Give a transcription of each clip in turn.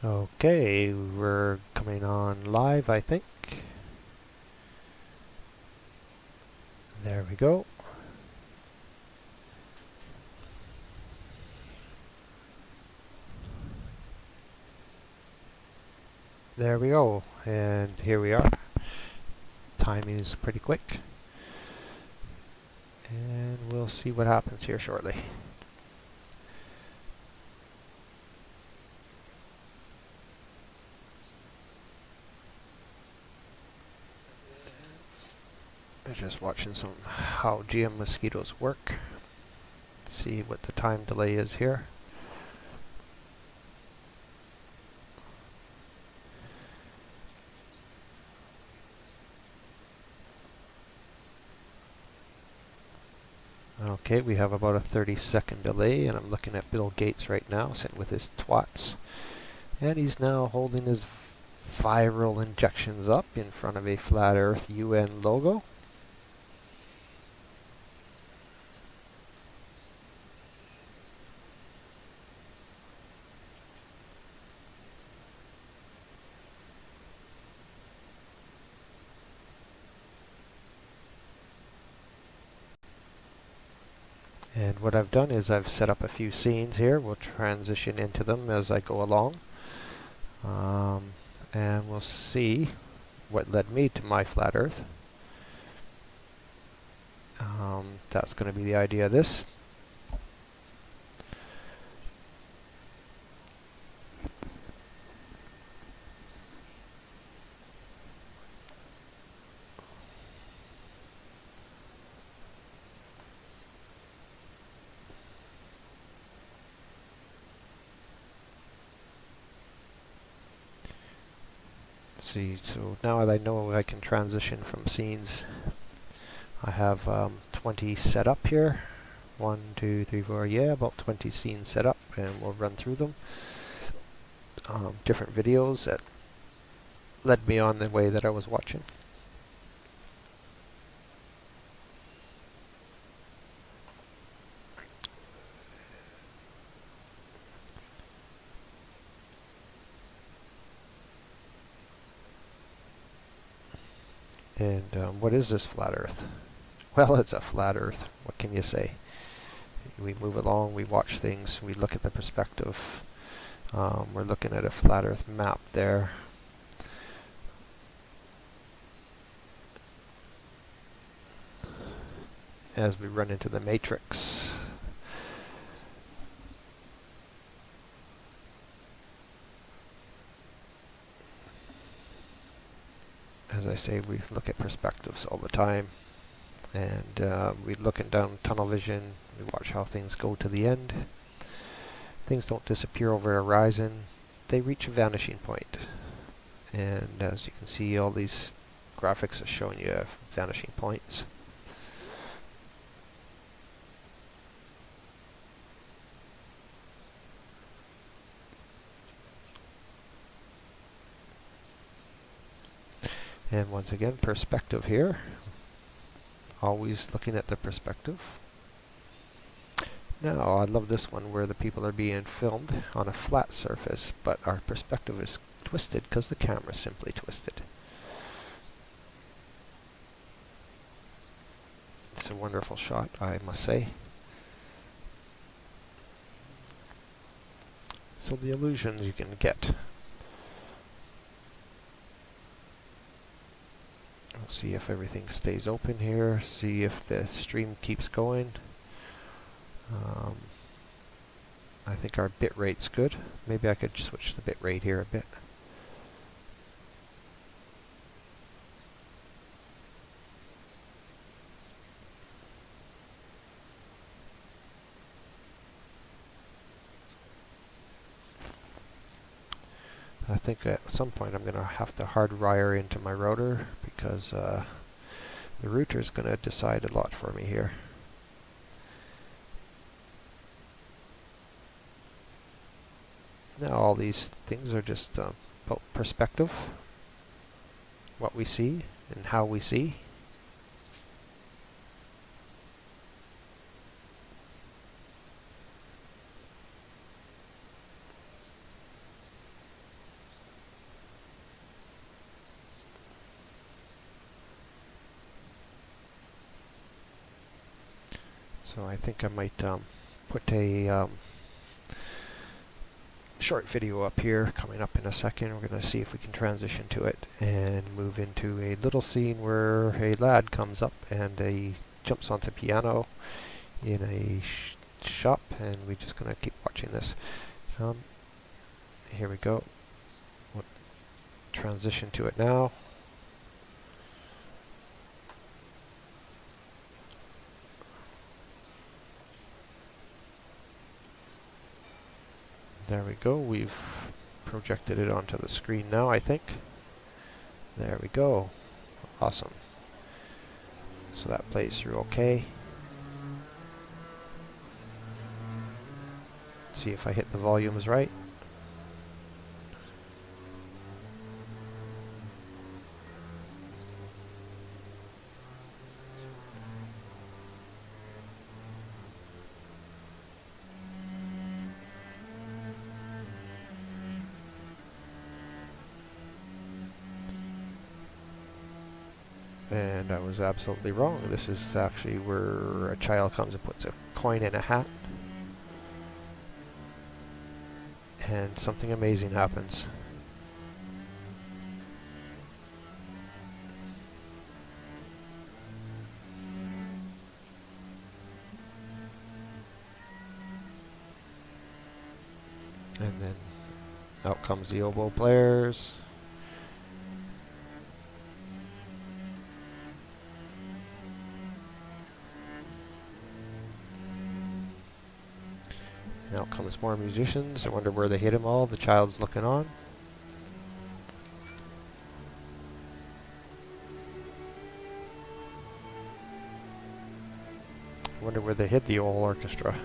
Okay, we're coming on live, I think. There we go. There we go. And here we are. Timing is pretty quick. And we'll see what happens here shortly. I'm just watching how GM mosquitoes work. See what the time delay is here. Okay, we have about a 30-second delay, and I'm looking at Bill Gates right now, sitting with his twats. And he's now holding his viral injections up in front of a Flat Earth UN logo. And what I've done is I've set up a few scenes here. We'll transition into them as I go along. And we'll see what led me to my flat Earth. That's going to be the idea of this. See, so now that I know I can transition from scenes, I have 20 set up here. 1, 2, 3, 4, yeah, about 20 scenes set up, and we'll run through them. Different videos that led me on the way that I was watching. And what is this flat Earth? Well, it's a flat Earth. What can you say? We move along, we watch things, we look at the perspective. We're looking at a flat Earth map there. As we run into the matrix. As I say, we look at perspectives all the time. And we looking down tunnel vision, we watch how things go to the end. Things don't disappear over a horizon, they reach a vanishing point. And as you can see, all these graphics are showing you vanishing points. And once again, perspective here. Always looking at the perspective. Now, I love this one where the people are being filmed on a flat surface, but our perspective is twisted because the camera is simply twisted. It's a wonderful shot, I must say. So the illusions you can get. We'll see if everything stays open here, see if the stream keeps going. I think our bit rate's good. Maybe I could switch the bit rate here a bit. I think at some point I'm going to have to hardwire into my router because the router is going to decide a lot for me here. Now all these things are just about perspective, what we see and how we see. So I think I might put a short video up here coming up in a second. We're going to see if we can transition to it and move into a little scene where a lad comes up and he jumps onto the piano in a shop, and we're just going to keep watching this. Here we go. We'll transition to it now. There we go. We've projected it onto the screen now, I think. There we go. Awesome. So that plays through okay. See if I hit the volumes right. And I was absolutely wrong. This is actually where a child comes and puts a coin in a hat. And something amazing happens. And then out comes the oboe players. Now comes more musicians. I wonder where they hit them all. The child's looking on. I wonder where they hit the whole orchestra.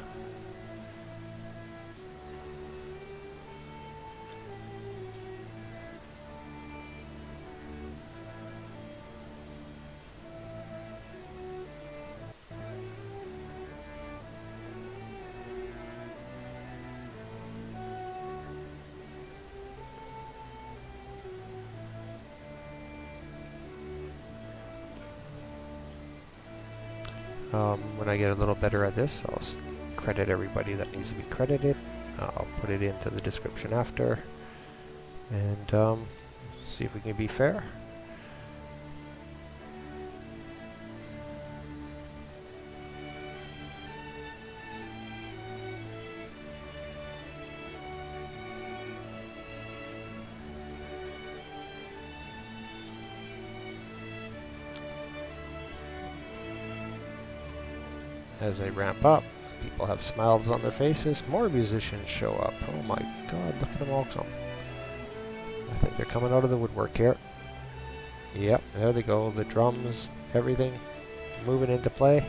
When I get a little better at this, I'll credit everybody that needs to be credited. I'll put it into the description after, and see if we can be fair. As they ramp up, people have smiles on their faces. More musicians show up. Oh my God, look at them all come. I think they're coming out of the woodwork here. Yep, there they go. The drums, everything moving into play.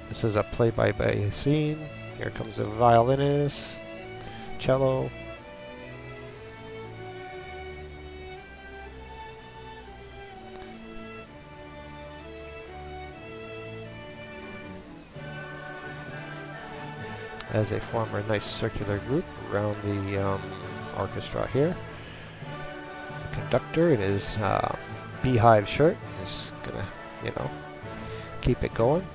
This is a play-by-play scene. Here comes a violinist, cello. As they form a nice circular group around the orchestra here. The conductor in his beehive shirt is gonna, you know, keep it going.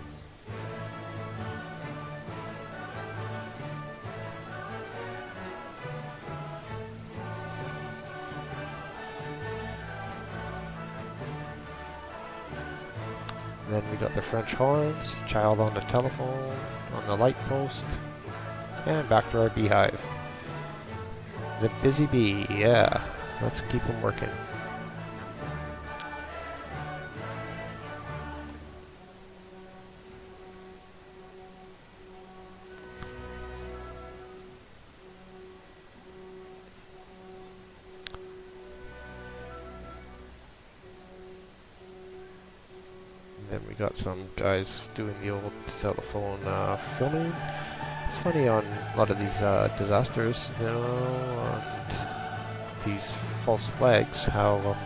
Then we got the French horns, child on the telephone, on the light post. And back to our beehive. The busy bee, yeah. Let's keep them working. Then we got some guys doing the old telephone filming. It's funny on a lot of these disasters, you know, and these false flags, how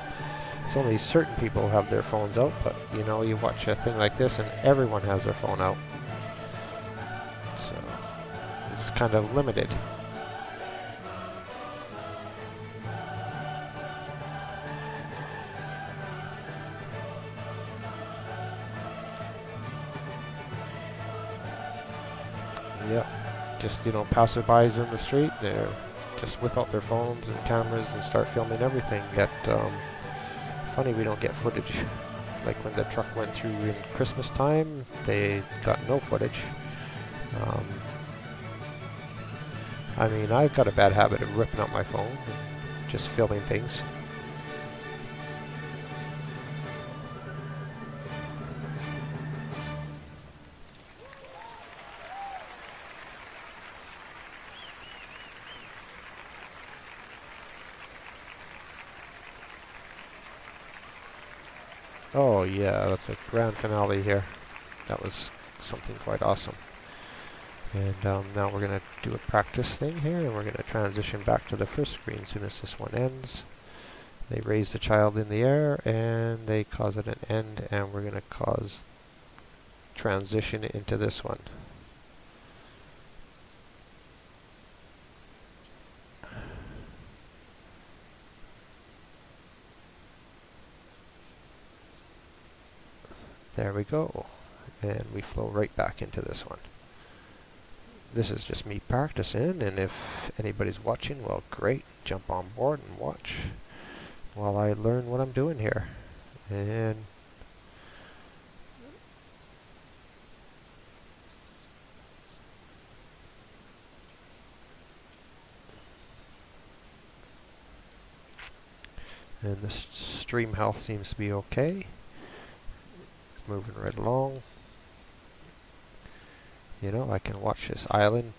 it's only certain people have their phones out, but you know, you watch a thing like this and everyone has their phone out. So it's kind of limited. Yeah, just, you know, passerbys in the street, they just whip out their phones and cameras and start filming everything. Yet, funny we don't get footage. Like when the truck went through in Christmas time, they got no footage. Um, I mean, I've got a bad habit of ripping up my phone and just filming things. Oh yeah, that's a grand finale here. That was something quite awesome. And now we're going to do a practice thing here, and we're going to transition back to the first screen as soon as this one ends. They raise the child in the air, and they cause it an end, and we're going to cause transition into this one. There we go. And we flow right back into this one. This is just me practicing, and if anybody's watching, well, great. Jump on board and watch while I learn what I'm doing here. And the stream health seems to be okay. Moving right along. You know, I can watch this island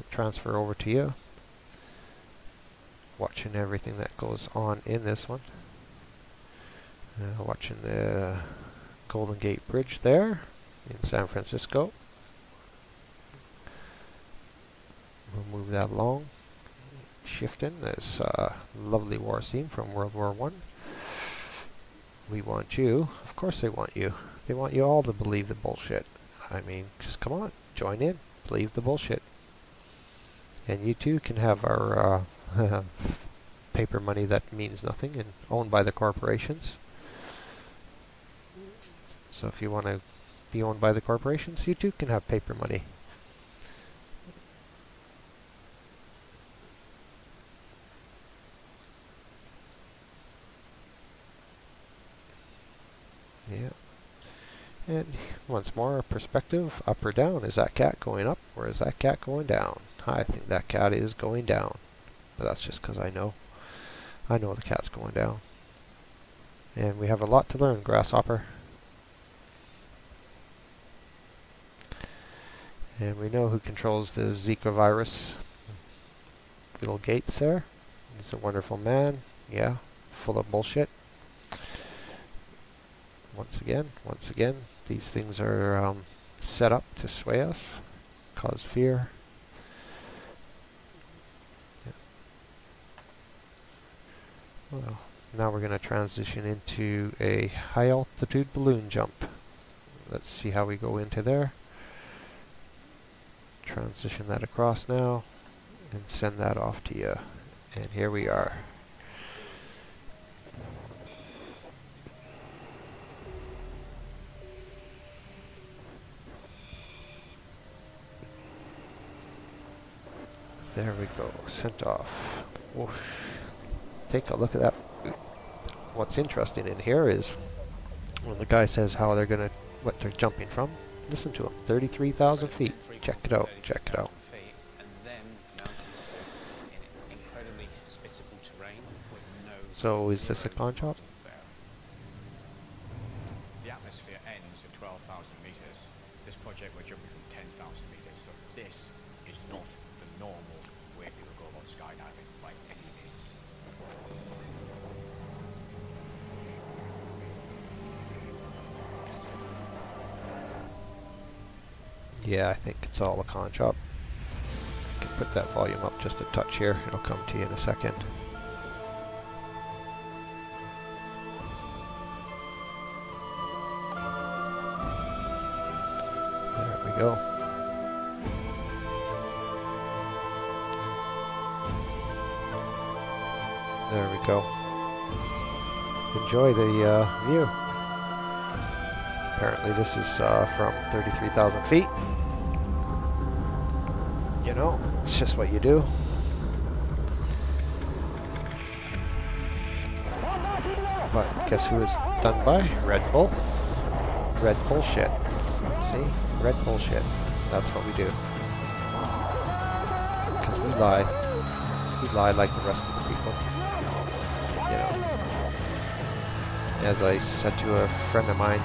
transfer over to you. Watching everything that goes on in this one. Watching the Golden Gate Bridge there in San Francisco. We'll move that along. Shifting this lovely war scene from World War I. We want you. Of course they want you. They want you all to believe the bullshit. I mean, just come on. Join in. Believe the bullshit. And you too can have our paper money that means nothing and owned by the corporations. So if you want to be owned by the corporations, you too can have paper money. Yeah. And once more, perspective, up or down. Is that cat going up or is that cat going down? I think that cat is going down. But that's just because I know the cat's going down. And we have a lot to learn, grasshopper. And we know who controls the Zika virus. Bill Gates there. He's a wonderful man. Yeah, full of bullshit. Once again, these things are set up to sway us, cause fear. Yeah. Well, now we're going to transition into a high altitude balloon jump. Let's see how we go into there. Transition that across now and send that off to you. And here we are. There we go, sent off. Whoosh. Take a look at that. What's interesting in here is when the guy says how they're gonna, what they're jumping from, listen to him, 33,000 feet. Check it out, check it out. So is this a con job? The atmosphere ends at 12,000 meters. This project we're jumping from 10,000 meters, so this is not the normal way people go about skydiving by any means. Yeah, I think it's all a con job. I can put that volume up just a touch here. It'll come to you in a second. There we go. There we go. Enjoy the view. Apparently this is from 33,000 feet. You know, it's just what you do. But guess who it's done by? Red Bull. Red bullshit. See? Red bullshit. That's what we do. Because we lie. We lie like the rest of the people. You know. As I said to a friend of mine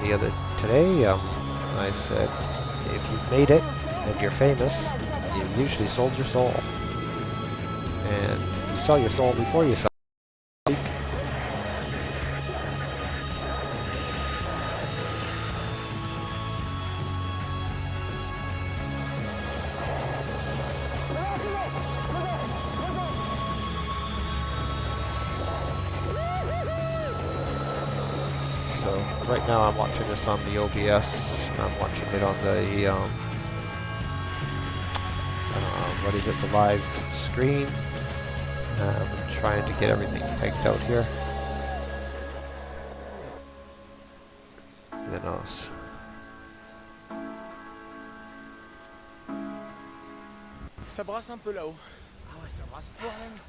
today, I said, if you've made it and you're famous, you usually sold your soul. And you sell your soul before you sell it. So right now I'm watching this on the OBS. I'm watching it on the what is it? The live screen. I'm trying to get everything pegged out here. You know. Ça brasse un peu là-haut. Ah ouais, ça brasse fort même.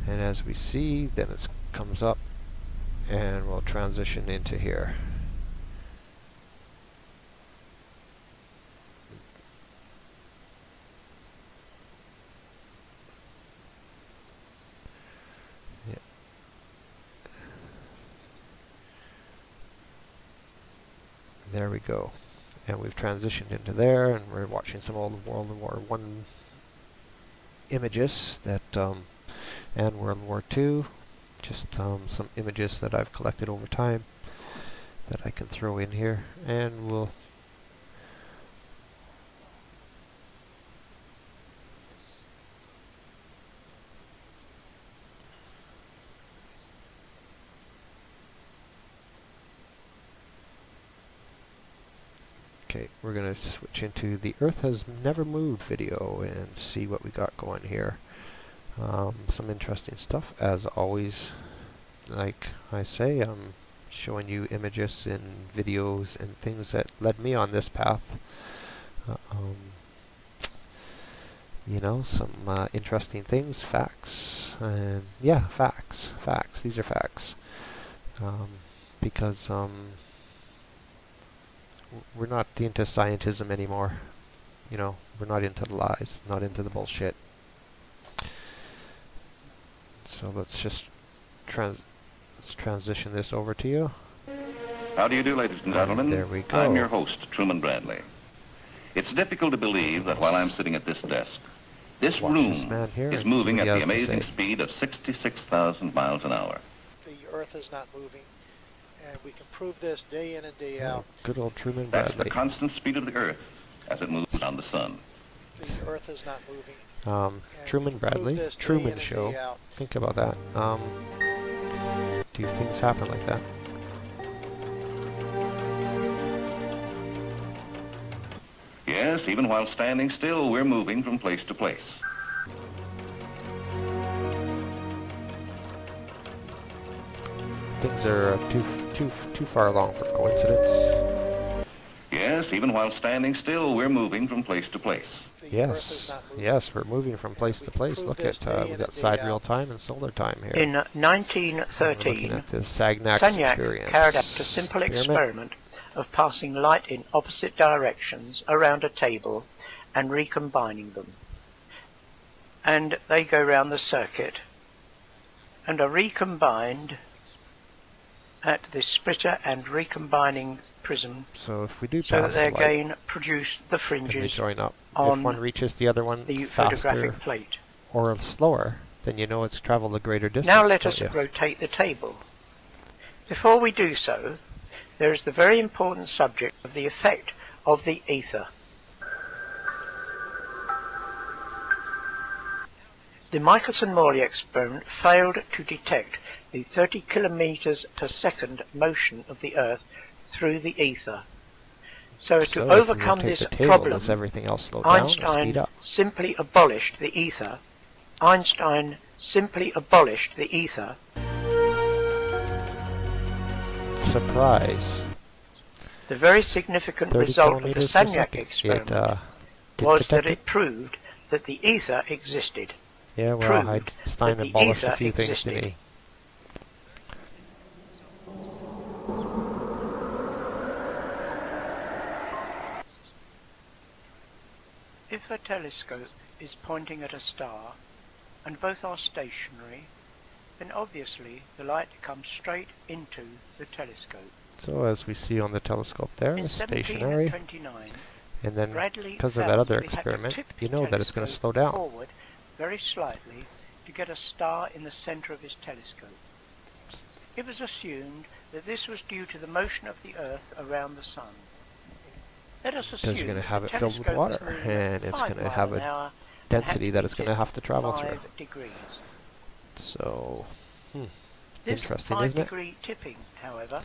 And as we see, then it comes up and we'll transition into here. Yeah. There we go. And we've transitioned into there, and we're watching some old World War I images that and World War II, just some images that I've collected over time that I can throw in here, and we'll okay, we're gonna switch into the Earth Has Never Moved video and see what we got going here. Some interesting stuff, as always. Like I say, I'm showing you images and videos and things that led me on this path. You know, some interesting things, facts, and yeah, facts. These are facts. Because we're not into scientism anymore. You know, we're not into the lies, not into the bullshit. So let's just transition this over to you. How do you do, ladies and gentlemen? There we go. I'm your host, Truman Bradley. It's difficult to believe that while I'm sitting at this desk, this Watch room this man here is and see moving what at he the has to amazing say. speed of 66,000 miles an hour. The Earth is not moving, and we can prove this day in and day out. Good old Truman That's the Bradley. constant speed of the Earth as it moves around the sun. The Earth is not moving. Truman Bradley, Truman Show. Think about that. Do things happen like that? Yes, even while standing still, we're moving from place to place. Things are too far along for coincidence. Yes, even while standing still, we're moving from place to place. Yes, we're moving from place to place. Look at we got sidereal time and solar time here. In We're 1913, looking at the Sagnax Sagnac experience. carried out a simple experiment of passing light in opposite directions around a table and recombining them. And they go round the circuit and are recombined at the splitter and recombining prism, So if we do so that pass they the light, again produce the then they fringes join up. on If one reaches the other one the faster photographic plate. or slower, then you know it's traveled a greater distance. Now let don't us you? rotate the table. Before we do so, there is the very important subject of the effect of the ether. The Michelson-Morley experiment failed to detect the 30 kilometers per second motion of the Earth through the ether. So as to if overcome you rotate this the table, problem, does everything else slow down or speed Einstein up? simply abolished the ether. Einstein simply abolished the ether. Surprise. The very significant 30 result of the kilometers per Sagnac second. experiment was detect that it? it proved that the ether existed. Yeah, well, Proved Einstein that the abolished a ether few things, existed. didn't he? If a telescope is pointing at a star and both are stationary, then obviously the light comes straight into the telescope. So as we see on the telescope there, In it's stationary. 1729, And then Bradley because of that found other we had to experiment, tip you the know that it's going to slow telescope down. forward very slightly to get a star in the center of his telescope. It was assumed that this was due to the motion of the Earth around the Sun. Let us assume Because you're going to have the it filled with telescope is water, moving at and it's 5 going to miles have an a hour and density had that be it's going to have to travel through. 5 degrees. So, This interesting, isn't it? 5-degree tipping, however,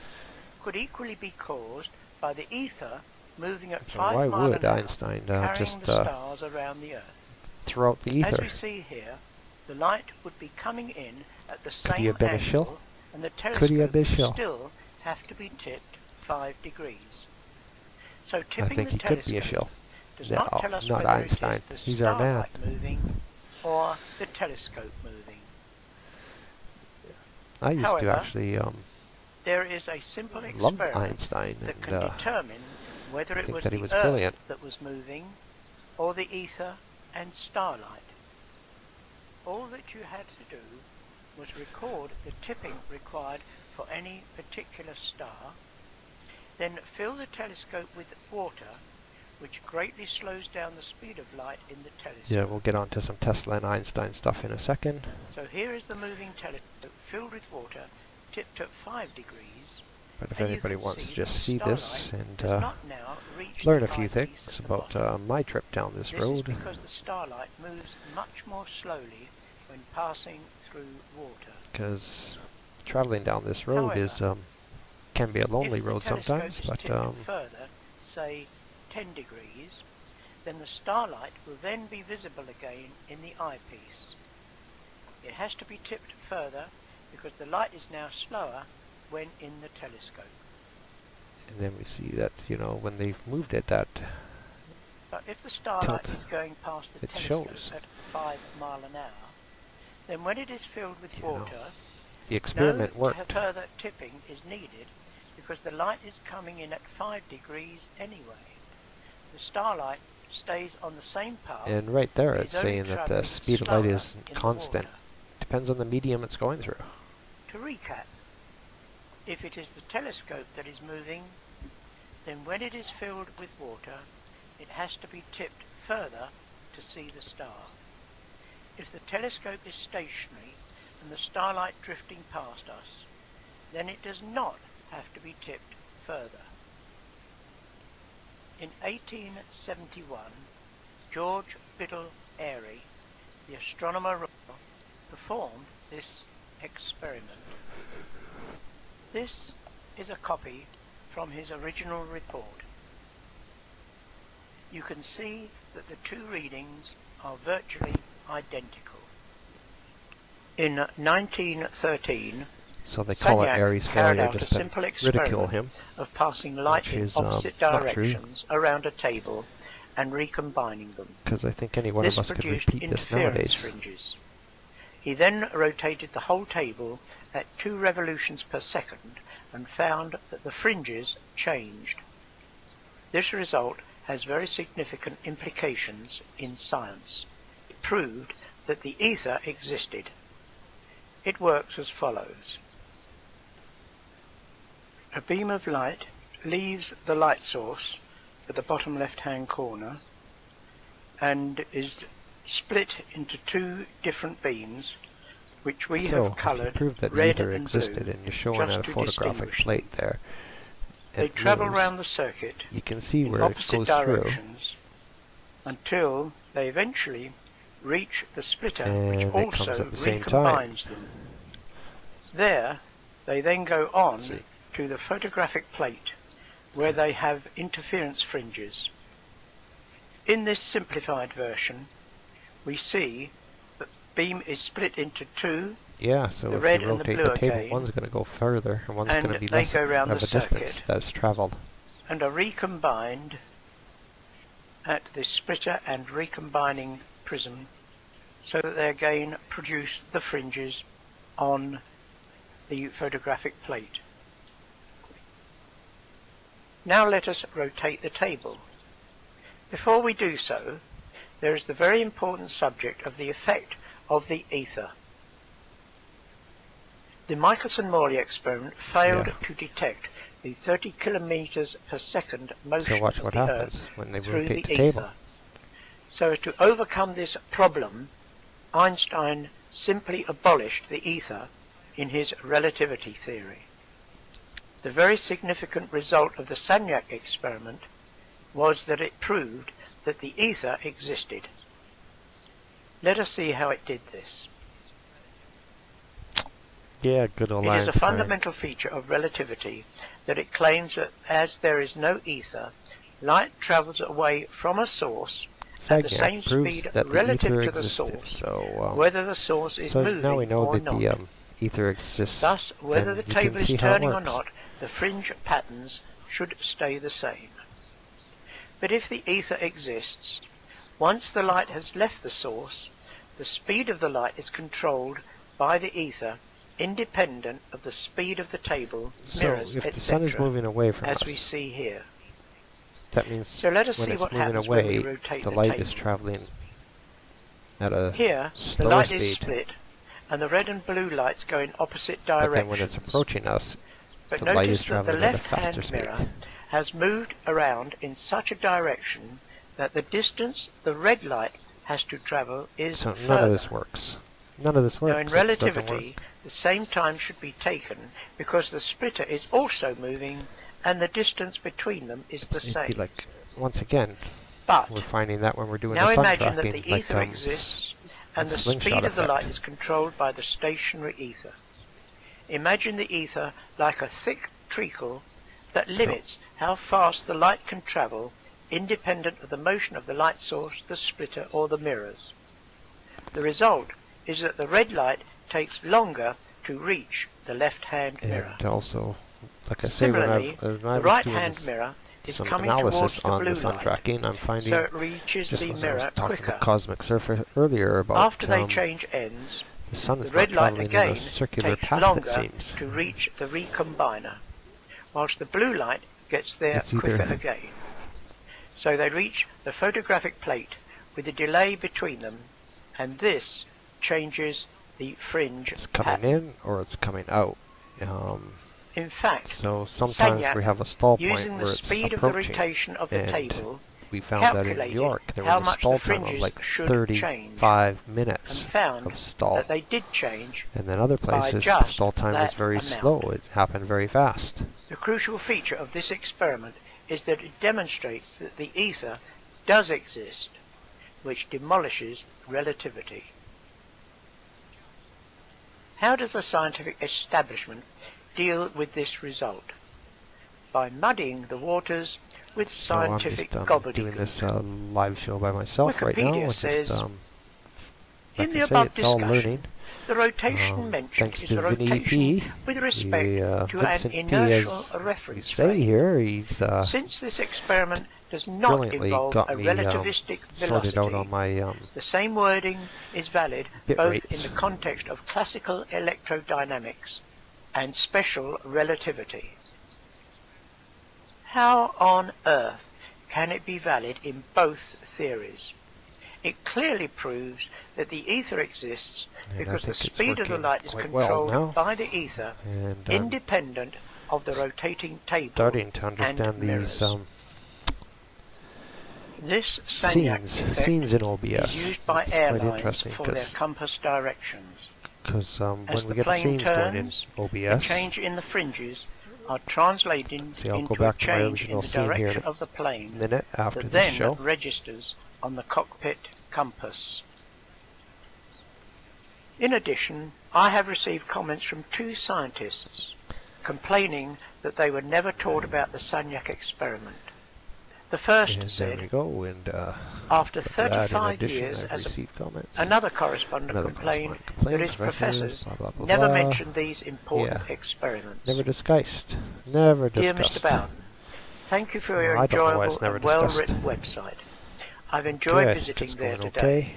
could equally be caused by the ether moving at So 5 why miles would an hour, Einstein carrying just the stars around the Earth. throw out the As ether? we see here, the light would be coming in at the Could he same have been a angle, shill? and the Could he have telescope been a would shill? still have to be tipped 5 degrees. So I tipping think the he could be a telescope shill. does No, not tell us not whether Einstein. it is the He's our man. starlight moving or the telescope moving. I used to However, actually there is a simple love experiment Einstein, that and can determine whether it think was that the he was Earth brilliant. that was moving or the ether and starlight. All that you had to do was record the tipping required for any particular star, then fill the telescope with water, which greatly slows down the speed of light in the telescope. yeah, we'll get on to some Tesla and Einstein stuff in a second. So here is the moving telescope filled with water, tipped at 5 degrees. But if And you anybody can wants see to just that see the this starlight and does not now reach learn the a few eyepiece things at the about bottom. my trip down this This road, is because the starlight moves much more slowly when passing through water. because traveling down this road However, is can be a lonely if the road telescope sometimes, is but tipped further, say 10 degrees, then the starlight will then be visible again in the eyepiece. It has to be tipped further because the light is now slower when in the telescope. and then we see that, when they've moved it, that But if the starlight tilt, is going past the it telescope shows. at 5 miles an hour, then when it is filled with You know, water, the experiment no worked. further tipping is needed because the light is coming in at 5 degrees anyway. The starlight stays on the same path. And right there It it's is only saying that the travelling speed of light slower isn't in the constant. water. Depends on the medium it's going through. To recap, if it is the telescope that is moving, then when it is filled with water, it has to be tipped further to see the star. If the telescope is stationary and the starlight drifting past us, then it does not have to be tipped further. In 1871, George Biddle Airy, the astronomer royal, performed this experiment. This is a copy from his original report. You can see that the two readings are virtually identical. In 1913, So they call it Sagnac Airy's carried failure out a just to simple ridicule experiment him. of passing light which in is, opposite not true. directions around a table and recombining them. Because I think any one This of us could produced repeat this interference nowadays. fringes. He then rotated the whole table at 2 revolutions per second and found that the fringes changed. This result has very significant implications in science. It proved that the ether existed. It works as follows. A beam of light leaves the light source at the bottom left-hand corner and is split into 2 different beams, which we So, have if you coloured prove that the red ether and existed blue, and you're showing just at a to photographic distinguish them. plate there, They it travel moves, round the circuit you can see in where it opposite goes through, directions until they eventually reach the splitter, which and it comes also at the same time. recombines them. There, they then go on See. to the photographic plate, where they have interference fringes. In this simplified version, we see that the beam is split into 2, Yeah, so the if red you and the rotate blue the table, again, one's going to go further, and one's and going to be they less go of round a the distance circuit. that's traveled. and are recombined at the splitter and recombining prism so that they again produce the fringes on the photographic plate. Now let us rotate the table. Before we do so, there is the very important subject of the effect of the ether. The Michelson-Morley experiment failed to detect the 30 kilometers per second motion So watch of what the happens Earth when they through rotate the the table. ether. So as to overcome this problem, Einstein simply abolished the ether in his relativity theory. The very significant result of the Sagnac experiment was that it proved that the ether existed. Let us see how it did this. Yeah, good old It is a Einstein. fundamental feature of relativity that it claims that as there is no ether, light travels away from a source at the Sagnac same proves speed that the relative ether to the existed. source, So, whether the source is so moving now we know or that not. the ether exists. Thus, whether then the you table can is see how it turning or works. not, the fringe patterns should stay the same. But if the ether exists, once the light has left the source, the speed of the light is controlled by the ether, independent of the speed of the table, So mirrors, if the sun is etc., moving away from as us, we see here. that means So let us when see it's what moving happens when we away, rotate the the light table. is traveling at a Here, the slower light speed. is split, and the red and blue lights go in opposite But directions. then when it's approaching us, But the light is notice that the traveling at a left-hand faster speed. mirror has moved around in such a direction that the distance the red light has to travel is So further. none of this works. None of this works. Now in It doesn't relativity, work. the same time should be taken because the splitter is also moving and the distance between them is the It'd same. be like, once again, But we're finding that when we're doing now the sun imagine that tracking, the like ether exists and the slingshot speed of the light effect. is controlled by the stationary ether. Imagine the ether like a thick treacle that limits how fast the light can travel, independent of the motion of the light source, the splitter, or the mirrors. The result is that the red light takes longer to reach the left-hand mirror. And also, like I say, when Similarly, I the was doing right-hand mirror is some coming towards analysis the on blue the sun light, tracking, I'm finding, so it reaches just the as I was mirror talking quicker. to Cosmic Surfer earlier about After they change ends, the sun the is red not light traveling in again a circular takes path, longer it seems. to reach the recombiner, whilst the blue light gets there It's either- quicker again. So they reach the photographic plate with a delay between them, and this changes the fringe It's coming pattern. in or it's coming out. In fact, So sometimes Sagnac, we have a stall point using where the it's speed of the approaching. rotation of the and table, we found that in New calculated York there how was a much stall the time of fringes like should 35 and minutes found of stall. that they did change. And then other by places the just stall time was that very amount. slow. It happened very fast. The crucial feature of this experiment is that it demonstrates that the ether does exist, which demolishes relativity. How does the scientific establishment deal with this result? By muddying the waters with So I'm scientific just gobbledygook. doing this live show by myself right now. Wikipedia It's just, says, like in I the say, above it's all discussion, learning. the rotation mentioned Thanks is to a Vinny rotation P. with respect to Vincent an P, as inertial we reference say frame. here, he's Since this experiment does not brilliantly involve got a me relativistic sorted velocity, out on my the same wording is valid bit both rates. in the context of classical electrodynamics and special relativity. How on earth can it be valid in both theories? It clearly proves that the ether exists And I because the think it's speed of the working light is quite well controlled now. by the ether, and I'm independent of the rotating table starting to understand and mirrors. these This Sagnac effect scenes in is OBS. used by It's quite airlines interesting for their compass directions. because As when we the get the plane scenes going in turns, the OBS, change in the fringes are translated see, I'll go into a back to my change in original the scene here in direction a of the plane minute after that this then show. registers on the cockpit compass. In addition, I have received comments from 2 scientists complaining that they were never taught about the Sagnac experiment. The first And there said, we go. And after for that, in 35 addition, years I've as a received comments. Another correspondent Another complained correspondent that his professors blah, blah, blah, never blah. mentioned these important Yeah. experiments. Never discussed. Never Dear discussed. Mr. Bowden, thank you for your Well, I don't know why it's enjoyable never and well-written discussed. website. I've enjoyed Good. visiting It's there going today. okay.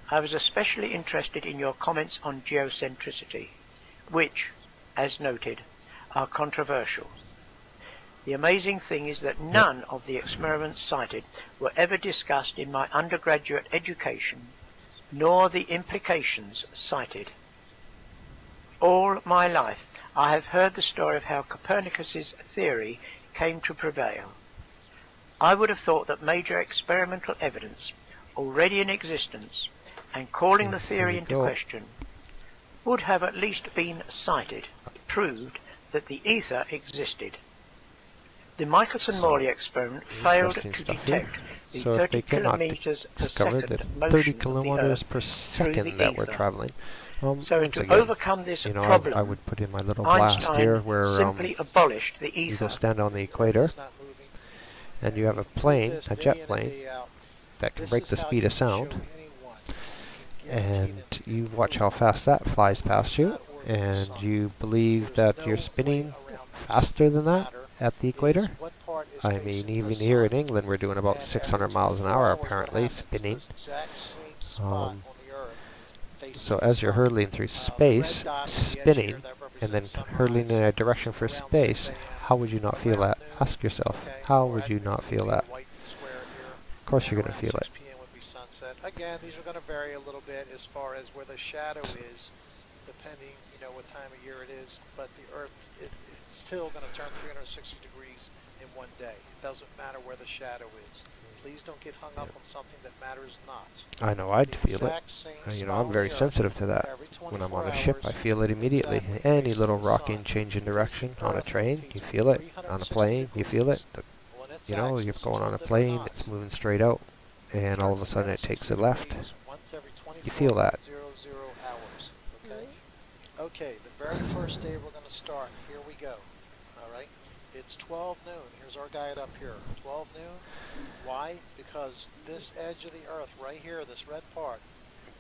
I was especially interested in your comments on geocentricity, which, as noted, are controversial. The amazing thing is that none of the experiments cited were ever discussed in my undergraduate education, nor the implications cited. All my life I have heard the story of how Copernicus's theory came to prevail. I would have thought that major experimental evidence, already in existence, and calling the theory into question, would have at least been cited, proved that the ether existed. The Michelson-Morley experiment failed to detect the So if 30 they cannot kilometers per discover second the 30 motion of the kilometers Earth per through the second that we're ether. traveling, So once to again, overcome this you know, problem, I would put in my little blast Einstein here where simply abolished the you go ether. stand on the The Earth equator is not moving, and you have we a can prove plane, this a day jet in and plane, day out. that can This break is the how speed you of can sound, show anyone. You can guarantee them and to you prove watch how fast that flies the Earth past does you, not orbit the and sun. you believe There's that no you're way spinning around this. faster than that Matter at the is equator. what part is I facing mean, the even here in sun. England, we're doing about And 600 every miles an 24 hour hours what apparently, happens, spinning. this exact same spot on the Earth faces So the as you're sun. hurtling through The red space, dot on the edge spinning, here, that and then represents hurtling in sunrise a direction for around 6 space, a.m. how would you not feel Around that? noon, Ask yourself, okay, how or would at you noon not would feel be that? the white square here. Of course And you're going to around feel 6 it. p.m. would be sunset. Again, these are going to vary a little bit as far as where the shadow is, depending, you know, what time of year it is. But the Earth, it's still going to turn 360 degrees in one day. It doesn't matter where the shadow is. Please don't get hung up on something that matters not. I know I'd The feel it. exact same You spot know, I'm on very the Earth, sensitive to that. every When I'm 24 on a ship, I hours, feel it immediately. exactly Any faces little the rocking sun, change in because direction the on a Earth train, you rotates feel it. On a 360 plane, you feel it. degrees on its You know, you're axis, going on a tilted or plane, not. it's moving straight out, and all of a Turns sudden it takes 360 a left. degrees once every You feel that. 24.00 hours. Okay? Okay, the very first day we're going to start. Here we go. All right? It's 12 noon. Here's our guide up here. 12 noon. Why? Because this edge of the Earth right here, this red part,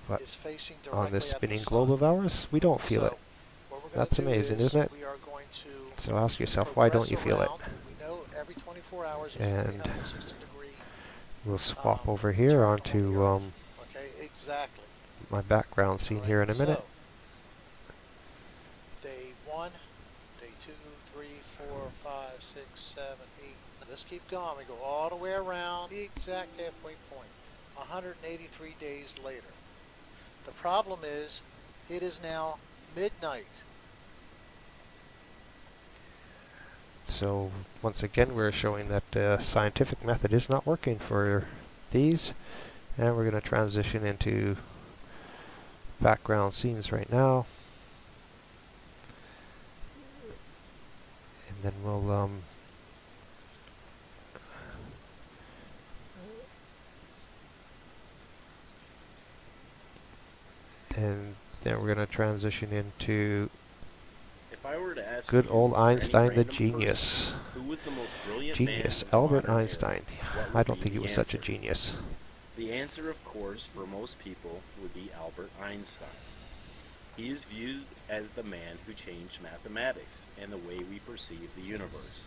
But is facing directly on this at the spinning sun. globe of ours, we don't feel it. So, what we're going That's to do amazing, is isn't it? we are going to So ask yourself, why don't progress you feel it? around. We know every 24 hours is a And 360 degree we'll swap over turn here on the onto Earth. Okay, exactly. my background scene All here right, in a minute. so, day 1, day 2, 3, 4, 5, 6, 7, 8. And let's keep going. We go all the way around the exact halfway point. 183 days later. The problem is, it is now midnight. So once again, we're showing that the scientific method is not working for these, and we're going to transition into background scenes right now, and then we'll and then we're going to transition into If I were to ask good you old or any Einstein, the random genius. person who was the most brilliant Genius, man of the Albert modern Einstein. era, what I would don't be think he the was such a answer? genius. The answer, of course, for most people would be Albert Einstein. He is viewed as the man who changed mathematics and the way we perceive the universe.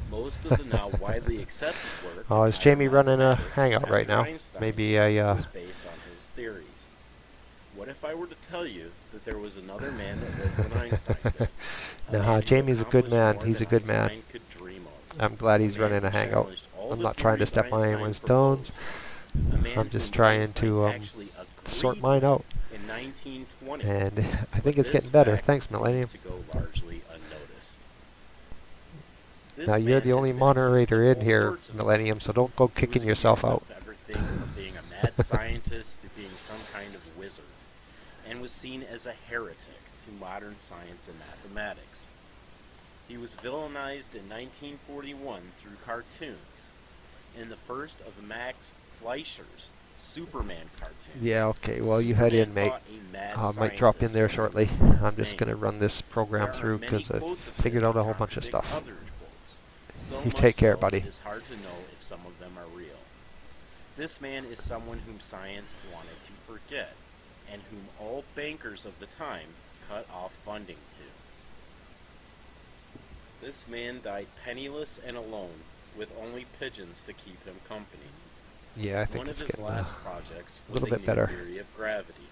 Most of the now widely accepted work Oh, in is Jamie higher running a mathematics hangout right after now? Einstein Maybe I was based on his theories. What if I were to tell you that there was another man that lived when Einstein did? Nah, Jamie's a good man. He's a good man. Einstein could dream of. I'm glad he's A man running a who hangout. challenged all I'm the not trying to theories step on Einstein anyone's toes. proposed. A man I'm just whom trying Einstein to actually sort agreed mine with out. in 1920. And I think But it's this getting better. fact Thanks, seems Millennium. to go largely unnoticed. This Now you're man the has only been moderator accused of in all here, sorts of Millennium, things. so don't go He was kicking yourself accused out. of everything from being a mad scientist to being some kind of wizard, and was seen as a heretic to modern science and mathematics. He was villainized in 1941 through cartoons, in the first of Max Fleischer's Superman cartoons. Yeah, okay. Well, you head in, mate. I might drop in there shortly. I'm just going to run this program through because I've figured out a whole bunch of stuff. You take care, buddy. It is hard to know if some of them are real. This man is someone whom science wanted to forget, and whom all bankers of the time cut off funding to. This man died penniless and alone, with only pigeons to keep him company. Yeah, I think One of it's his getting last projects a was little a bit new better. theory of gravity.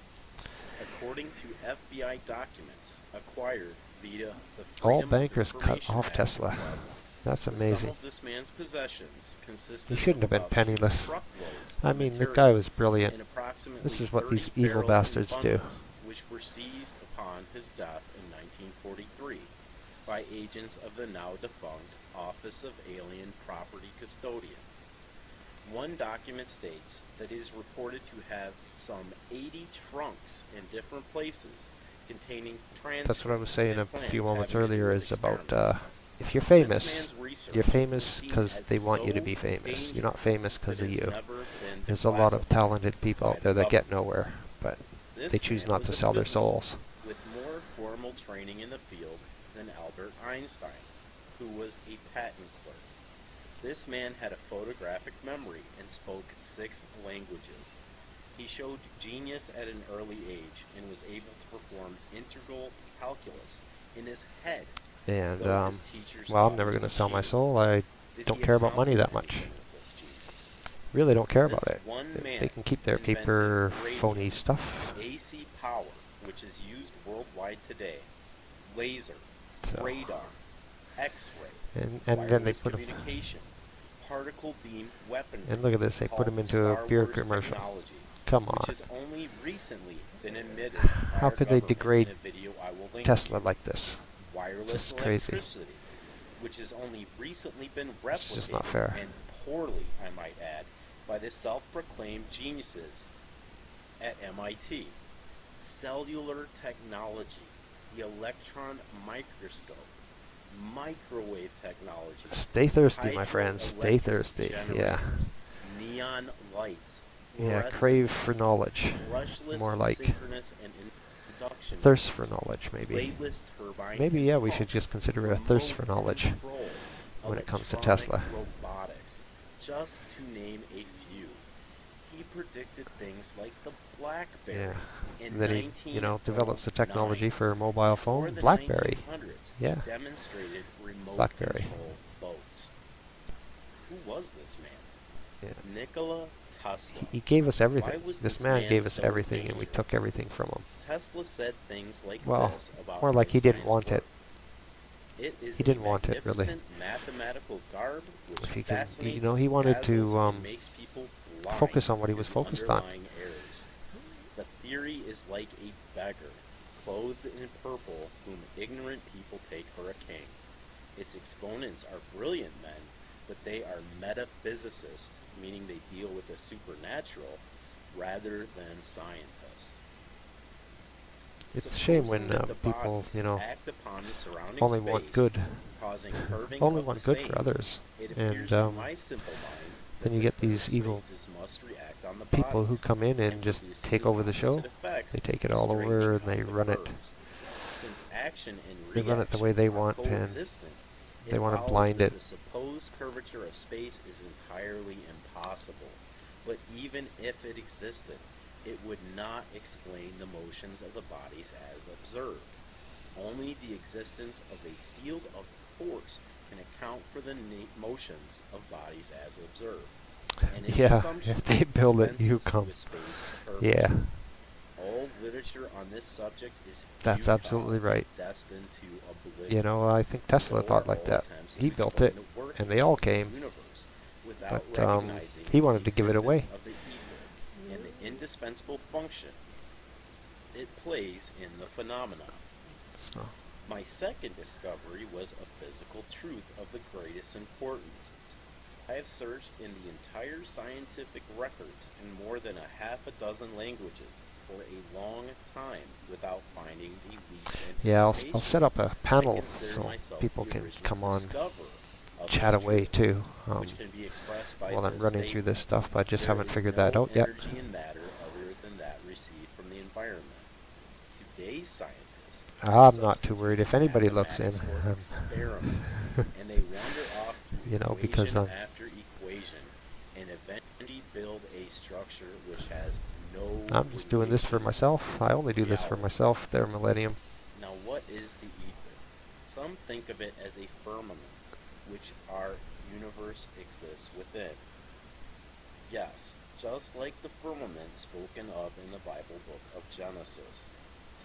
According to FBI documents acquired via the All Freedom of bankers cut Information off Act Tesla. request, That's the sum amazing. of this man's possessions consisted He of shouldn't have been about 2 penniless. truckloads I of mean, the material guy was brilliant. and approximately This is what 30 these evil barrels and bastards do. bundles, which were seized upon his death in 1943 by agents of the now defunct Office of Alien Property Custodian. One document states that it is reported to have some 80 trunks in different places containing transcripts. That's what I was saying a and few plans moments having to do earlier with is about experiments. if you're This famous, man's research you're was famous seen because as they want you to so be famous. You're not dangerous famous because that of it has you. never been There's a lot of declassified talented people by out there the that get government. nowhere, but This they choose man not was to a sell their physicist souls. with more formal training in the field than Albert Einstein, who was a patent clerk. This man had a photographic memory and spoke 6 languages. He showed genius at an early age and was able to perform integral calculus in his head. And, though his teachers well, I'm thought never he going to was sell my cheating. soul. I Did don't he care about money accomplish that much. anything with this genius? Really don't care about This it. one man They can keep their invented paper radio, phony stuff. AC power, which is used worldwide today, laser, So, radar, X-ray, and then they wireless put him. communication, particle beam weaponry. And look at this, they put called him into a Star beer Wars commercial. technology, Come which on. has only recently been admitted by How our could they government degrade in a video I will link Tesla to. like this? Wireless just crazy. electricity, which has only recently been It's just not replicated, fair. and poorly, I might add, by the self-proclaimed geniuses at MIT. Cellular technology, the electron microscope, microwave technology, Stay thirsty, my friends. Stay hydroelectric thirsty. Yeah. generators, neon lights, Yeah, fluorescent crave for lights, knowledge. brushless More like synchronous and induction thirst for motors, knowledge, maybe. bladeless turbine Maybe, and yeah, we pump, should just consider a thirst for remote knowledge control, when it comes to electronic Tesla. robotics, just to name a few. He predicted things like the BlackBerry Yeah. in And then he, develops the technology for a mobile Before phone, the BlackBerry. 1900s, Yeah. he demonstrated remote BlackBerry. control boats. Who was this man? Yeah. Nikola Tesla. He gave us Why everything. was This this man man gave us so everything, and we dangerous? took everything from him. Tesla said things like Well, this about more like he didn't Einstein's want work. it. It is He didn't want it, really. magnificent mathematical garb which If he can, fascinates, he wanted dazzles, to and makes people blind focus on what he to was the focused on. underlying errors. The theory is like a beggar, clothed in purple, whom ignorant people take for a king. Its exponents are brilliant men, but they are metaphysicists, meaning they deal with the supernatural, rather than scientists. It's a shame when Supposing that the people, bodies act upon the surrounding only want space, good, causing curving only of want the good for same, others, it and appears to my simple mind then you that get the these evil spaces must react on the people who bodies come in and and just produce take the over the show. opposite effects, They take it all over and straightening they out run the it. curves. Since action and They run it the reaction way they are want, and coexistent, they it want to follows blind that it. the supposed curvature of space is entirely impossible. But even if it existed, it would not explain the motions of the bodies as observed. Only the existence of a field of force can account for the motions of bodies as observed. And its Yeah, assumption if they build it, you dispenses to come. a space curvature. Yeah, All literature on this subject is that's futile absolutely and right. destined to oblivion. I think Tesla Nor thought like all that. attempts to He built explain it, the workings and they all of the came, universe without but recognizing he wanted the to give it away. existence of the ether and the indispensable function it plays in the phenomenon. So, My second discovery was a physical truth of the greatest importance. I have searched in the entire scientific records in more than a half a dozen languages for a long time without finding the least yeah, I'll anticipation. set up a I panel consider so myself people the can original come on, discoverer of chat this away truth, too, which can be expressed by while I'm this running through this statement: stuff, but I just there haven't is figured no that out yet. energy in matter other than that received from the environment. Today's scientists I'm not too worried if anybody looks in. mathematics for experiments, and they wander off through Because equation after equation, and eventually build a structure which has no I'm just doing this for relation myself. I only do this for reality. myself. There, Millennium. Now, what is the ether? Some think of it as a firmament, which our universe exists within. Yes, just like the firmament spoken of in the Bible book of Genesis.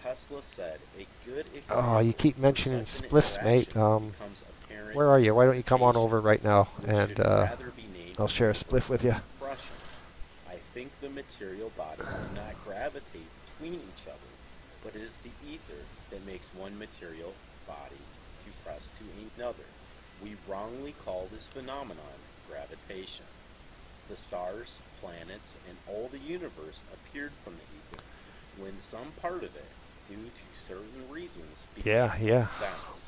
Tesla said a good Oh, example you keep for mentioning such an spliffs, mate. interaction becomes apparent Where in are you? Why don't you come on gravitation, over right now which and should rather be named I'll share a spliff universal with you. compression. I think the material bodies do not gravitate between each other, but it is the ether that makes one material body compress to another. We wrongly call this phenomenon gravitation. The stars, planets, and all the universe appeared from the ether, when some part of it, due to certain reasons, became Yeah. dense.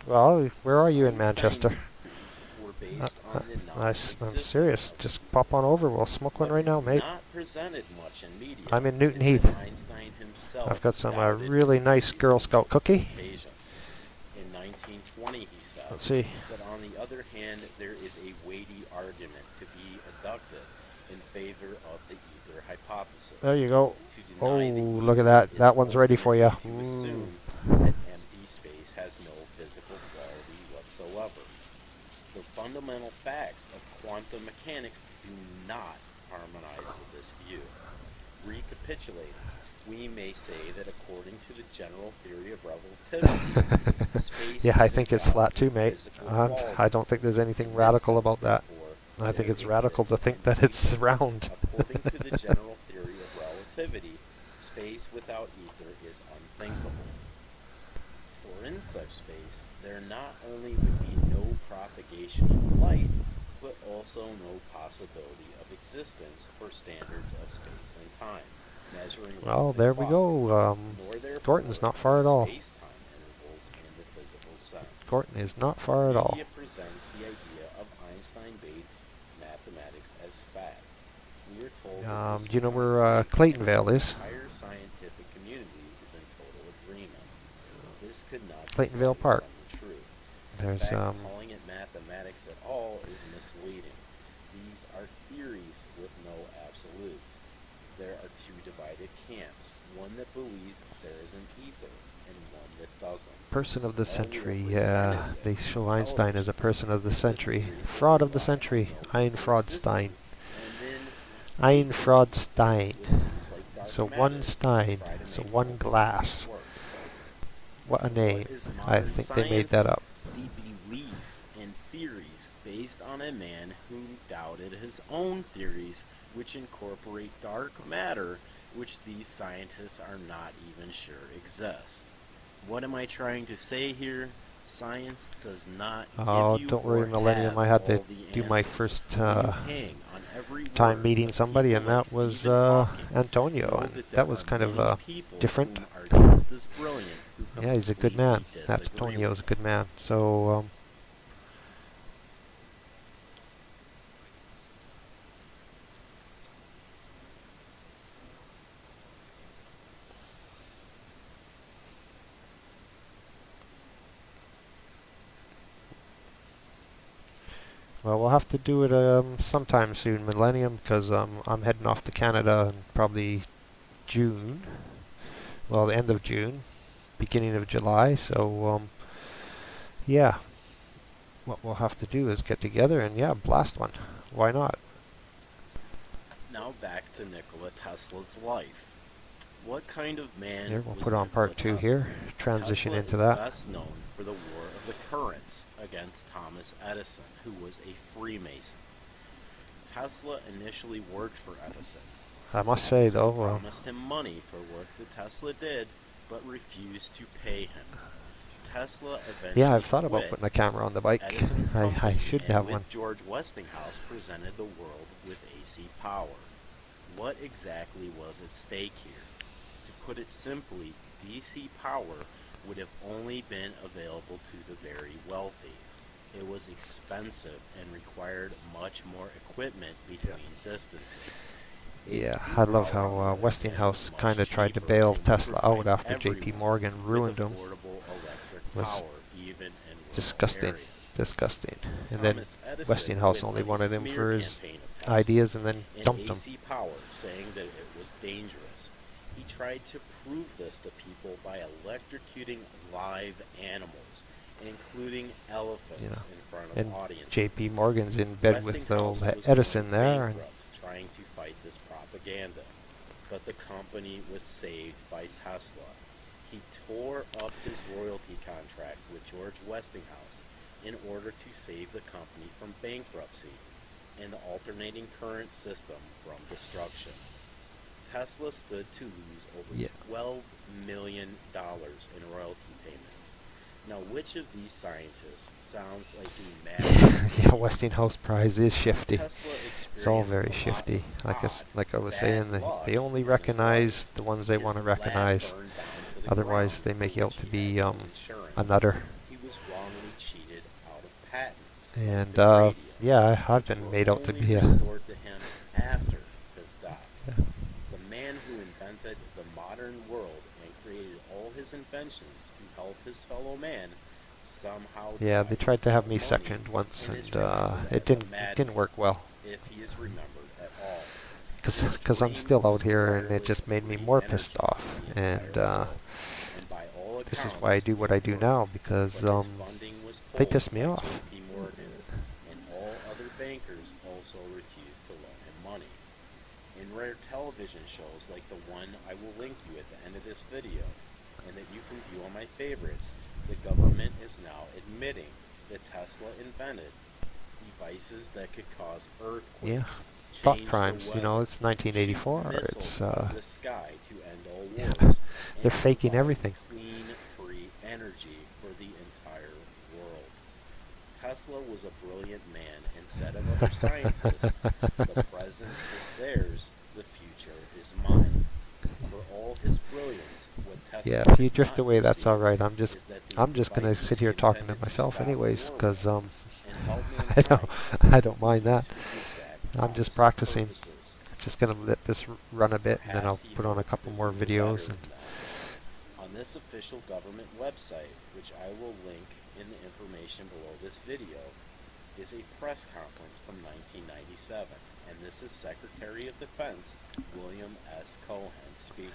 Well, where are you in Einstein's Manchester? theories were based on the I'm non-existence serious. of Just ether. pop on over. We'll smoke one What right is now, mate. not presented much in media I'm in Newton is Heath. that Einstein himself I've got some doubted his really nice theories Girl on Scout multiple cookie. occasions. In 1920, he said, Let's see. but on the other hand, there is a weighty argument to be adduced in favor of the ether hypothesis. There you go. To Oh, deny the look at ether that. is That one's ready for you. ultimately to assume that empty space has no physical quality whatsoever. The fundamental facts of quantum mechanics do not harmonize with this view. Recapitulating, we may say that according to the general theory of relativity, space Yeah, I is think it's endowed flat too, with mate. physical I qualities. don't think there's anything In this radical sense, about that. therefore, I think there it's radical to exists think an that it's ether. round. According to the general theory of relativity, space without ether is unthinkable. For in such space, there not only would be no propagation of light, but also no possibility of existence for standards of space and time, measuring Well, relative there we clocks, go. nor therefore Gorton's not far at any all. space-time intervals in the physical sense. Gorton is not far at all. Media presents the idea of Einstein-Bates mathematics as fact. We are told that Do you know this where contemplates Claytonville and is? the entire scientific community is in total agreement. This could not be Claytonville further Park. from the truth. In There's fact, calling it mathematics at all is misleading. These are theories with no absolutes. There are two divided camps, one that believes there is an ether and one that doesn't. person of the Only century. representative They show Einstein as a person of the century. theories that Fraud of the rely on century. no Ein ether Fraudstein. existing, and then Ein mix it Fraudstein. with things like dark So matter one stein. to try to So make one both glass. work. What a So name. what is I modern think they made that science? up. The belief in theories based on a man who doubted his own theories, which incorporate dark matter, which these scientists are not even sure exists. What am I trying to say here? Science does not Oh, give you don't or worry, Millennium. have I had to all the do my answers. first You hang on every time word meeting of somebody, people and like that was Stephen Hawking. Antonio, Know and that there that was are kind of many people different. who are just as brilliant who Yeah, he's a good man. completely disagree Antonio's with a good man. So, well, we'll have to do it sometime soon, Millennium, because I'm heading off to Canada in probably June. Well, the end of June, beginning of July. So, yeah, what we'll have to do is get together and blast one. Why not? Now back to Nikola Tesla's life. What kind of man Here, we'll was put on Nikola part 2 Tesla? here. Transition Tesla into is that. best known for the War of the Currents against Thomas Edison, who was a Freemason. Tesla initially worked for Edison. I must say, Edison though, promised him money for work that Tesla did, but refused to pay him. Tesla eventually yeah, I've thought about quit putting a camera on the bike. Edison's I company, should and have with one. George Westinghouse presented the world with AC power. What exactly was at stake here? To put it simply, DC power would have only been available to the very wealthy. It was expensive and required much more equipment between distances. Yeah, AC I love power how would have Westinghouse been much kind of tried to cheaper bail and would Tesla out provide after J.P. everyone Morgan with ruined him. affordable electric Was power, even in rural disgusting. areas. Disgusting. And then Thomas Edison Westinghouse went only on a wanted him smear for his campaign of Tesla ideas and then and dumped him. AC power, saying that it was dangerous. He tried to prove this to people by electrocuting live animals, including elephants, Yeah. in front of And audiences. J.P. Morgan's in bed with Westinghouse old was Edison going there, and bankrupt trying propaganda, but the company was saved by Tesla. He tore up his royalty contract with George Westinghouse in order to save the company from bankruptcy and the alternating current system from destruction. Tesla stood to lose over $12 million in royalty payments. Now, which of these scientists sounds like a mad? Yeah, Westinghouse Prize is shifty. Tesla It's all experienced very a lot shifty. of Like I was bad saying, luck they only in his recognize life. the ones they His want to lab recognize. burned down to the Otherwise, ground, they make for you out which to he be had no insurance. a nutter. He was wrongly cheated out of patents, And like the radio, yeah, I've which been were made out to only be a. restored to him after his death. Yeah. The man who invented the modern world and created all his inventions to help his fellow man somehow Yeah, they died tried to have me without money sectioned once, and is and remembered it as a didn't work well. if he is remembered at all. Because I'm still out here, and it just made me more pissed off. And this is why I do what I do now, because they piss me off. JP Morgan and all other bankers also refused to loan him money. In rare television shows like the one I will link you at the end of this video, and that you can view on my favorites, the government is now admitting that Tesla invented devices that could cause earthquakes. Yeah. Thought change the crimes, you know, weather, it's 1984. shoot missiles It's out of the sky to end all yeah, wars, they're and faking provide everything. clean, free energy for the entire world. Tesla was a brilliant man, and said of other scientists, the present is theirs, the future is mine. For all his brilliance, what Tesla Yeah, if you did drift not away, that's perceive all right. is that the I'm just gonna devices sit here he talking to intended myself stop anyways, war because with and help I don't mankind I don't mind that. use for exact I'm just opposite practicing. purposes. Just gonna let this run a bit, and then I'll Perhaps he put on a hoped couple that more we knew videos. better And than that. On this official government website, which I will link in the information below this video, is a press conference from 1997, and this is Secretary of Defense William S. Cohen speaking.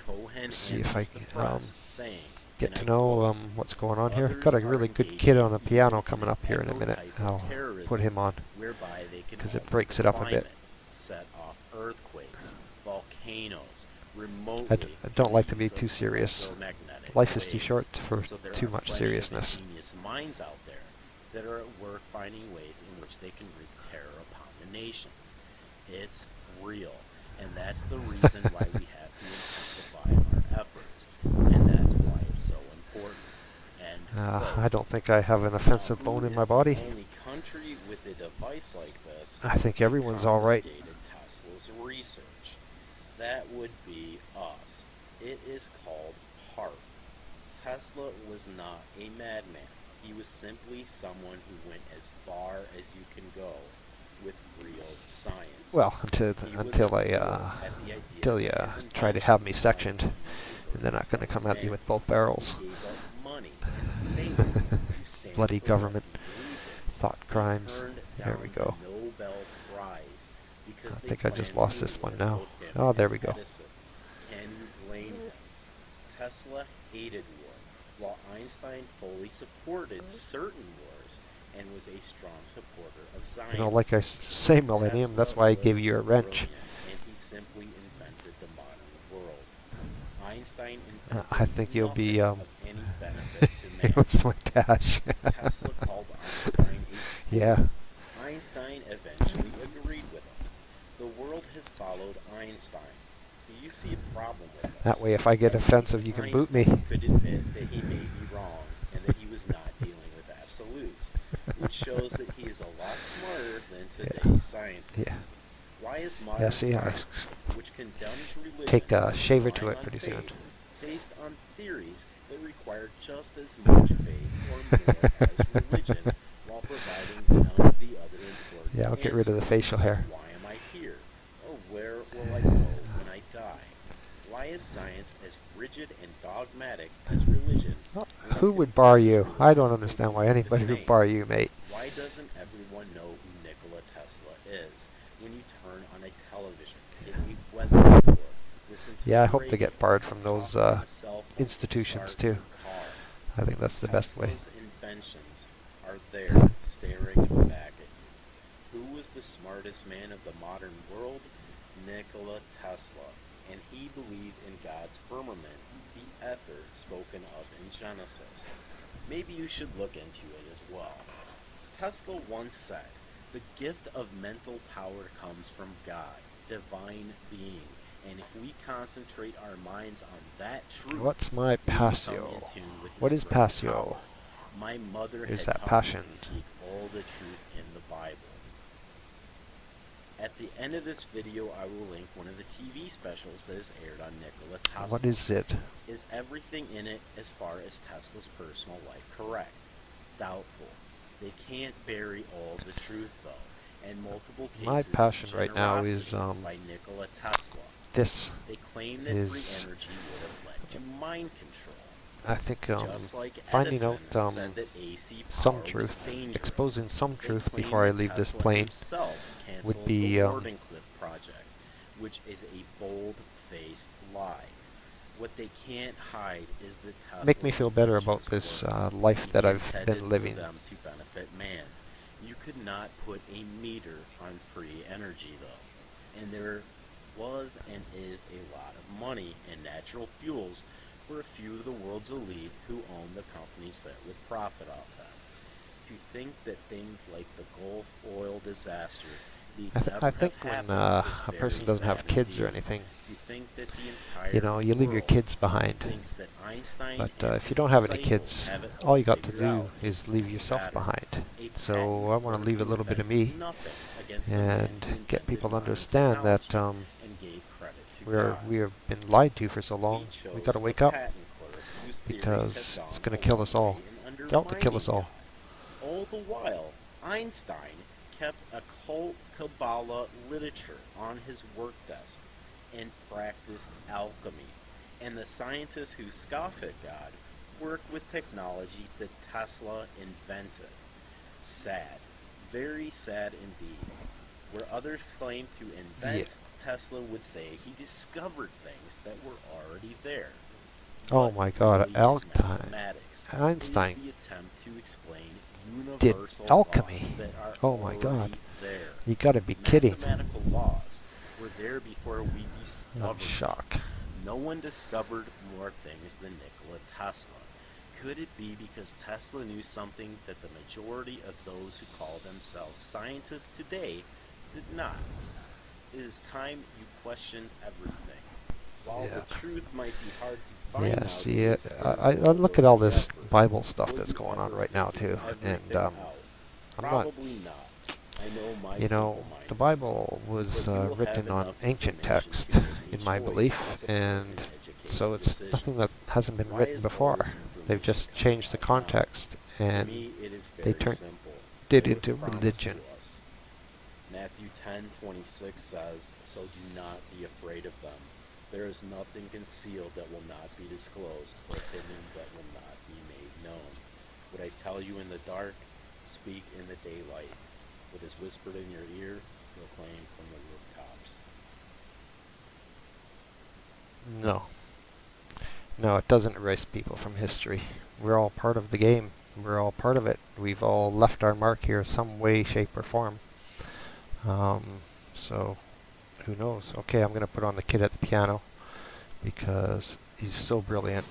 Cohen see if I enters the can press saying, get and to I know quote, what's going on here. "Others Got a are really good engaging kid on the in piano an coming up here in a echo minute. type of I'll terrorism put him on whereby they can because it alter breaks it up a bit. climate, set off earthquakes, volcanoes, I remotely don't like to be use too of serious. electromagnetic Life is too waves. short for So there too are much plenty seriousness. of ingenious minds out there that are at work finding ways in which they can wreak terror upon the nations. It's real, and that's the reason why we have to intensify our efforts, and that's why it's so important. And I don't think I have an offensive bone in my body. The only country with a device like this I think everyone's all right. confiscated Tesla's research. That would be us. It is called HARP. Tesla was not a madman. He was simply someone who went as far as you can go with real science. Well, until He was until a fool I at the idea until you that his try to have me inventions sectioned, might use the and they're not going to come at man. you with both barrels. He gave up money and fame to stand Bloody for what government he believed in. thought crimes. Turned There we down go. the Nobel Prize because I they think I just planned lost to this one promote now. him Oh, there in we go. medicine. Can you blame him? Tesla hated war, while Einstein fully supported certain wars and was a strong supporter of science. You know, like I say, Millennium, that's Tesla why I was gave you a wrench. brilliant, and he simply invented the modern world. Einstein invented I think you'll be, nothing of any benefit to man. it was my dash. Tesla called Einstein a fool. Yeah. Einstein eventually agreed with him. The world has followed Einstein. Do you see a problem with this? That way, if I get offensive, you can boot me. Einstein could admit that he may be wrong and that he was not dealing with absolutes, which shows that he is a lot smarter than today's scientists. Yeah. Why is modern Yeah, see, I science, which condemns religion, take a shaver to relying it on pretty soon. faith, based on theories that require just as much faith or more as religion, while providing none of the other important Yeah, I'll get rid of the answers? facial hair. Why am I here? Or where will I go when I die? Why is science as rigid and dogmatic as religion? Well, when it who would can bar be you? truly I don't understand why the anybody would same? bar you, mate. Why doesn't everyone know who Nikola Tesla is? When you turn on a television, hit a weather report, listen to Yeah, I the hope to radio, get barred from talk those on a cell phone, institutions start too. your car. I think that's the best way. Tesla's inventions are there, staring back at you. Who was the smartest man of the modern world? Nikola Tesla, and he believed in God's firmament, the ether spoken of in Genesis. Maybe you should look into it as well. Tesla once said, "The gift of mental power comes from God, divine being, and if we concentrate our minds on that truth, What's my we become passio? in tune with What His is great passio? power." My mother Is had that taught passion? me to seek all the truth in the Bible. At the end of this video, I will link one of the TV specials that is aired on Nikola Tesla. What is it? Is everything in it, as far as Tesla's personal life, correct? Doubtful. They can't bury all the truth, though, and multiple cases My passion of right now generosity is by Nikola Tesla. this. They claim that is- free energy would have led to mind control. I think Just like finding Edison out said that AC some power was truth, dangerous. exposing some They truth claim before I that leave this Tesla plane himself would canceled be the Wardenclyffe project, which is a bold-faced lie. What they can't hide is that Tesla make me feel better about inventions this were life that I've intended been for living. them to benefit man. You could not put a meter on free energy, though, and there was and is a lot of money in natural fuels for a few of the world's elite who own the companies that would profit off them. To think that things like the Gulf oil disaster need never I think have when happened is a person very doesn't have sad kids or indeed. anything, You think that the entire you know, you leave your world kids behind. thinks that Einstein But and if you his don't have any disciples kids, have it all you got to figured do out. is leave yourself Saturn, behind. a So patent I want to holder leave a who little bit of invented me nothing against the man who and get invented people to modern understand that technology and gave credit to God. we have been lied to for so long. He We chose got to the wake up patent clerk whose theories because had it's gone going to a kill long us all. way in It's out to kill us undermining all. God. All the while, Einstein kept occult Kabbalah literature on his work desk and practiced alchemy. And the scientists who scoff at God work with technology that Tesla invented. Sad. Very sad indeed. Where others claim to invent, Tesla would say he discovered things that were already there. Oh But my God, really is mathematics. It Einstein is the attempt to explain did universal alchemy. laws that are Oh my God. already there. You got to be kidding. Mathematical laws were there before we I'm discovered them. shocked. No one discovered more things than Nikola Tesla. Could it be because Tesla knew something that the majority of those who call themselves scientists today did not? It is time you questioned everything. While Yeah. the truth might be hard to find Yeah, out, see, it is I look at all this Bible stuff that's going on right now too, and I'm not. Probably not. I know my You know, the Bible was written on ancient text, in my belief, and so it's nothing that hasn't been written before. They've just changed the context and they turned it into religion. Matthew 10:26 says, "So do not be afraid of them. There is nothing concealed that will not be disclosed, or hidden that will not be made known. What I tell you in the dark, speak in the daylight. What is whispered in your ear, proclaim from the rooftops." No. No, it doesn't erase people from history. We're all part of the game. We're all part of it. We've all left our mark here some way, shape, or form. So, who knows? Okay, I'm going to put on the kid at the piano because he's so brilliant.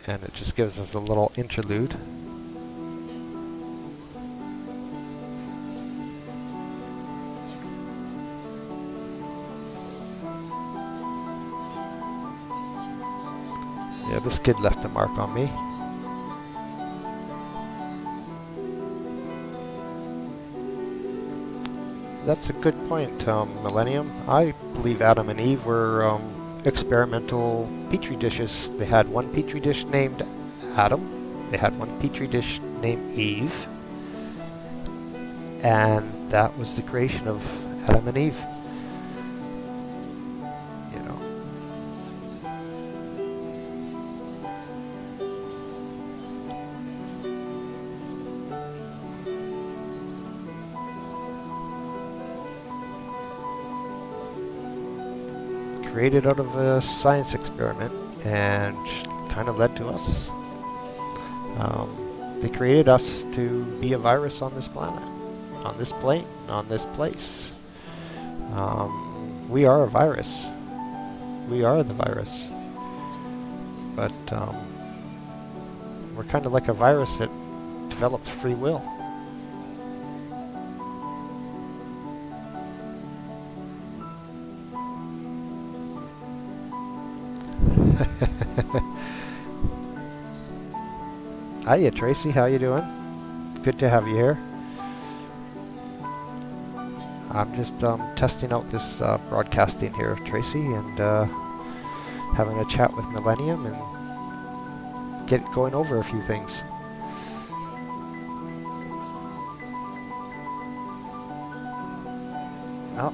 And it just gives us a little interlude. Yeah, this kid left a mark on me. That's a good point, Millennium. I believe Adam and Eve were experimental petri dishes. They had one petri dish named Adam. They had one petri dish named Eve. And that was the creation of Adam and Eve. You know. Created out of a science experiment and kind of led to us. They created us to be a virus on this planet, on this plane, on this place. We are a virus. We are the virus. But we're kind of like a virus that developed free will. Hiya, Tracy. How you doing? Good to have you here. I'm just testing out this broadcasting here, Tracy, and having a chat with Millennium and going over a few things. Oh.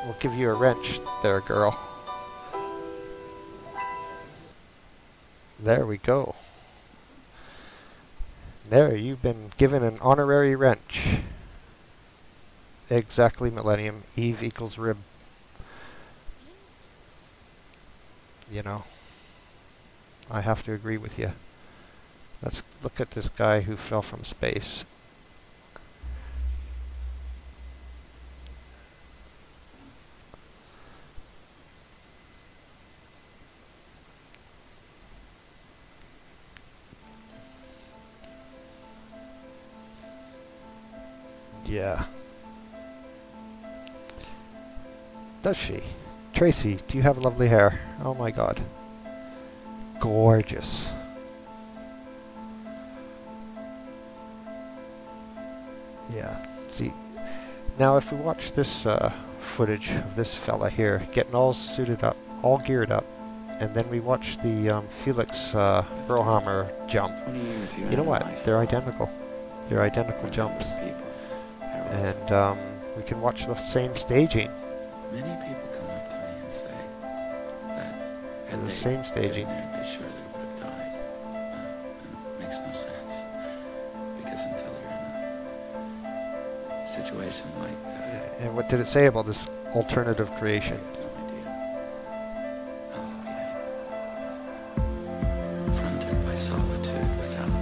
We'll give you a wrench there, girl. There we go. There, you've been given an honorary wrench. Exactly, Millennium. Eve equals rib. You know, I have to agree with you. Let's look at this guy who fell from space. Yeah. Does she? Tracy, do you have lovely hair? Oh my god. Gorgeous. Yeah, see. Now if we watch this footage of this fella here getting all suited up, all geared up, and then we watch the Felix Brohammer jump, you know what? They're identical. They're identical jumps. And we can watch the same staging. Many people come up to me and say that had The they same staging. been there, they surely would have died. And it makes no sense. Because until you're in a situation like that, And what did it say about this alternative creation? you have no idea how long we confronted by solitude without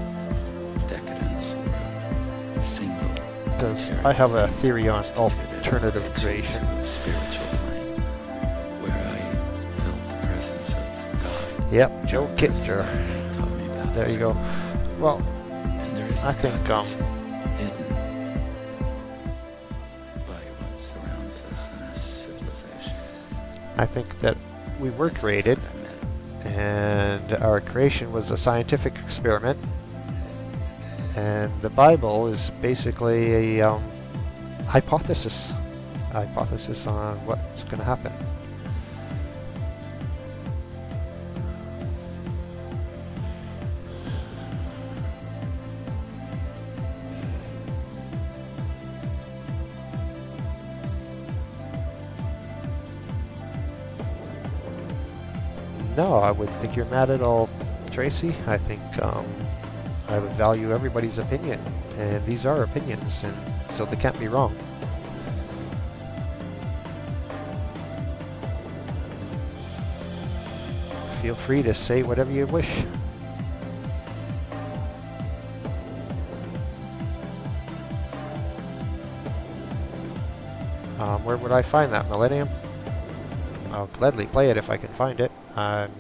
decadence or a single. Because I have a theory on alternative creation. Spiritual plane, where I felt the presence of God. Yep, Joe As the Kitzer. thing taught me about There you this. go. Well, And there is I the think, God that's hidden by what surrounds us in our civilization. I think that we were That's the created, God I met. and our creation was a scientific experiment. And the Bible is basically a hypothesis on what's going to happen. No, I wouldn't think you're mad at all, Tracy. I think I would value everybody's opinion, and these are opinions, and so they can't be wrong. Feel free to say whatever you wish. Where would I find that, Millennium? I'll gladly play it if I can find it. I'm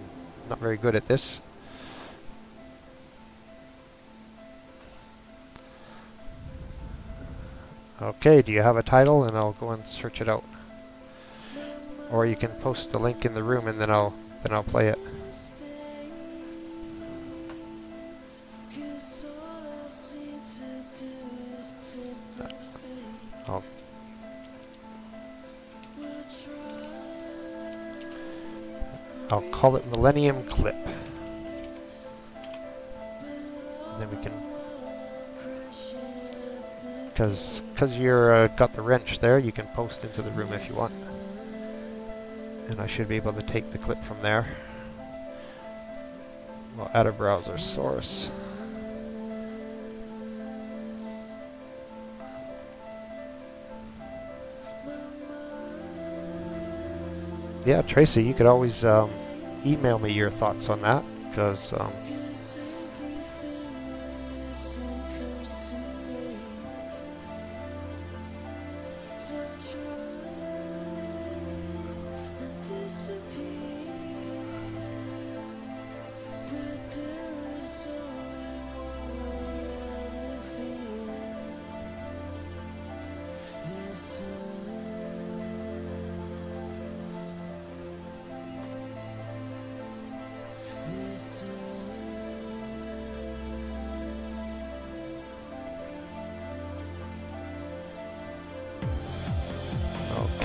not very good at this. Okay, do you have a title? And I'll go and search it out. Or you can post the link in the room and then I'll play it. I'll call it Millennium Clip. And then we can, because you're got the wrench there, you can post into the room if you want. And I should be able to take the clip from there. We'll add a browser source. Yeah, Tracy, you could always email me your thoughts on that, because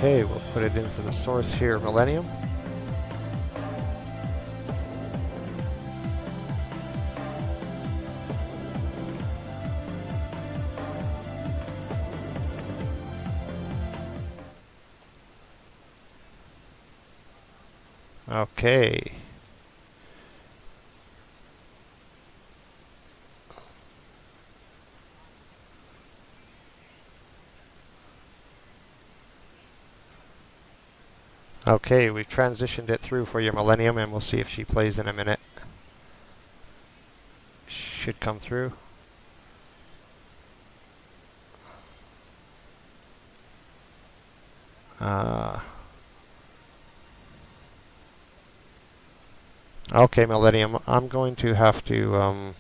okay, we'll put it into the source here, Millennium. Okay. Okay, we've transitioned it through for your Millennium, and we'll see if she plays in a minute. Should come through. Okay, Millennium, I'm going to have to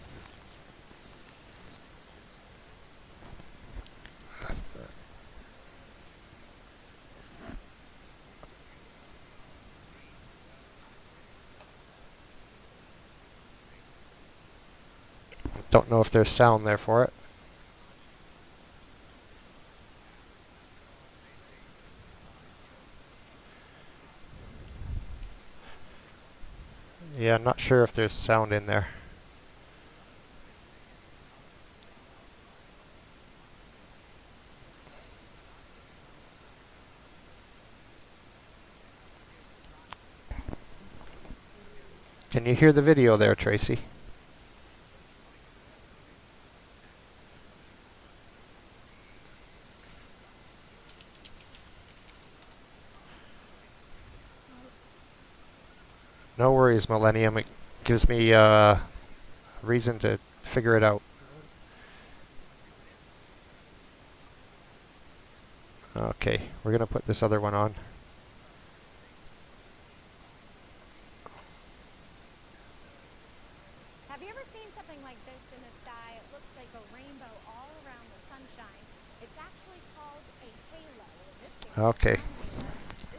don't know if there's sound there for it. Yeah, I'm not sure if there's sound in there. Can you hear the video there, Tracy? No worries, Millennium. It gives me reason to figure it out. Okay, we're going to put this other one on. Have you ever seen something like this in the sky? It looks like a rainbow all around the sunshine. It's actually called a halo. In this case, Okay.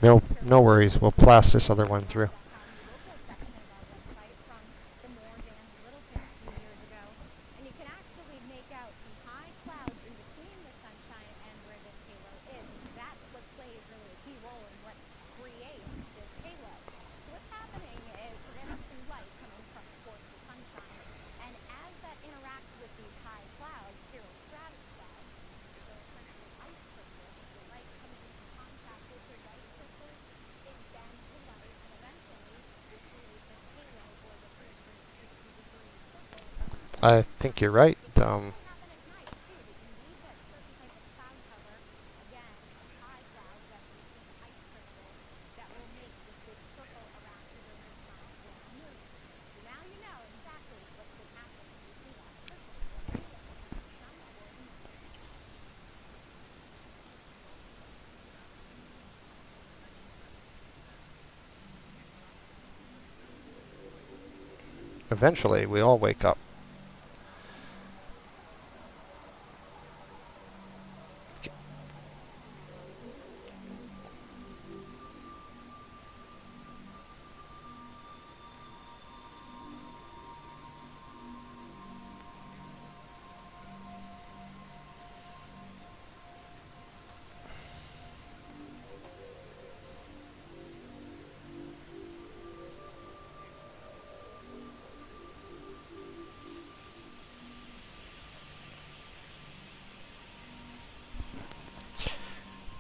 halo. No worries. We'll blast this other one through. You will get a section of our website from the Morgan Littleton a few years ago, and you can actually make out some high clouds in between the sunshine and where this halo is. And that's what plays really a key role in what creates this halo. So what's happening is we're getting some light coming from, of course, the sunshine, and as that interacts with these high clouds, cirrostratus clouds, so essentially ice crystals, the light comes into contact with those ice crystals, it bends the light, and eventually will create this halo or the 360-degree circle around. I think you're right. It can also happen at night too. You can get certain type of cloud cover, again, of high clouds that contain ice crystals that will make this big circle around either the sun or the moon. So now you know exactly what could happen when you see that circle or halo around the sun or the moon. Eventually, we all wake up.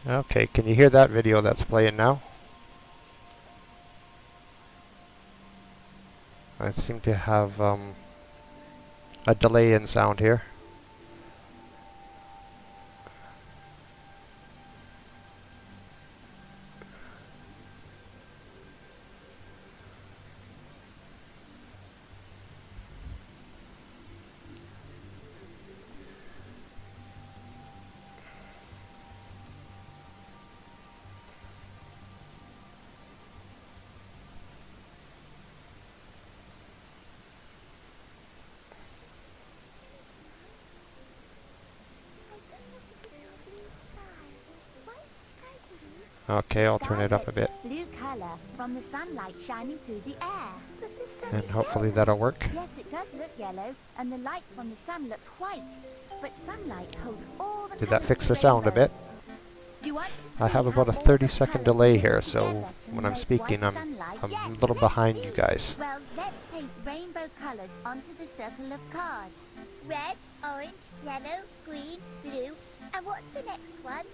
Okay, can you hear that video that's playing now? I seem to have a delay in sound here. Okay, I'll turn it up a bit, Blue color from the sunlight shining through the air. and hopefully that'll work. Yes, it does look yellow, and the light from the sun looks white. But sunlight holds all the Did that colours fix of the sound a rainbow. bit? Do you want to I see have how about a all the 30-second colours delay mix here, so together to when I'm make speaking, white I'm sunlight? a Yes, little let's behind see. you guys. Well, let's paint rainbow colours onto the circle of cards. Red, orange, yellow, green, blue. And what's the next one?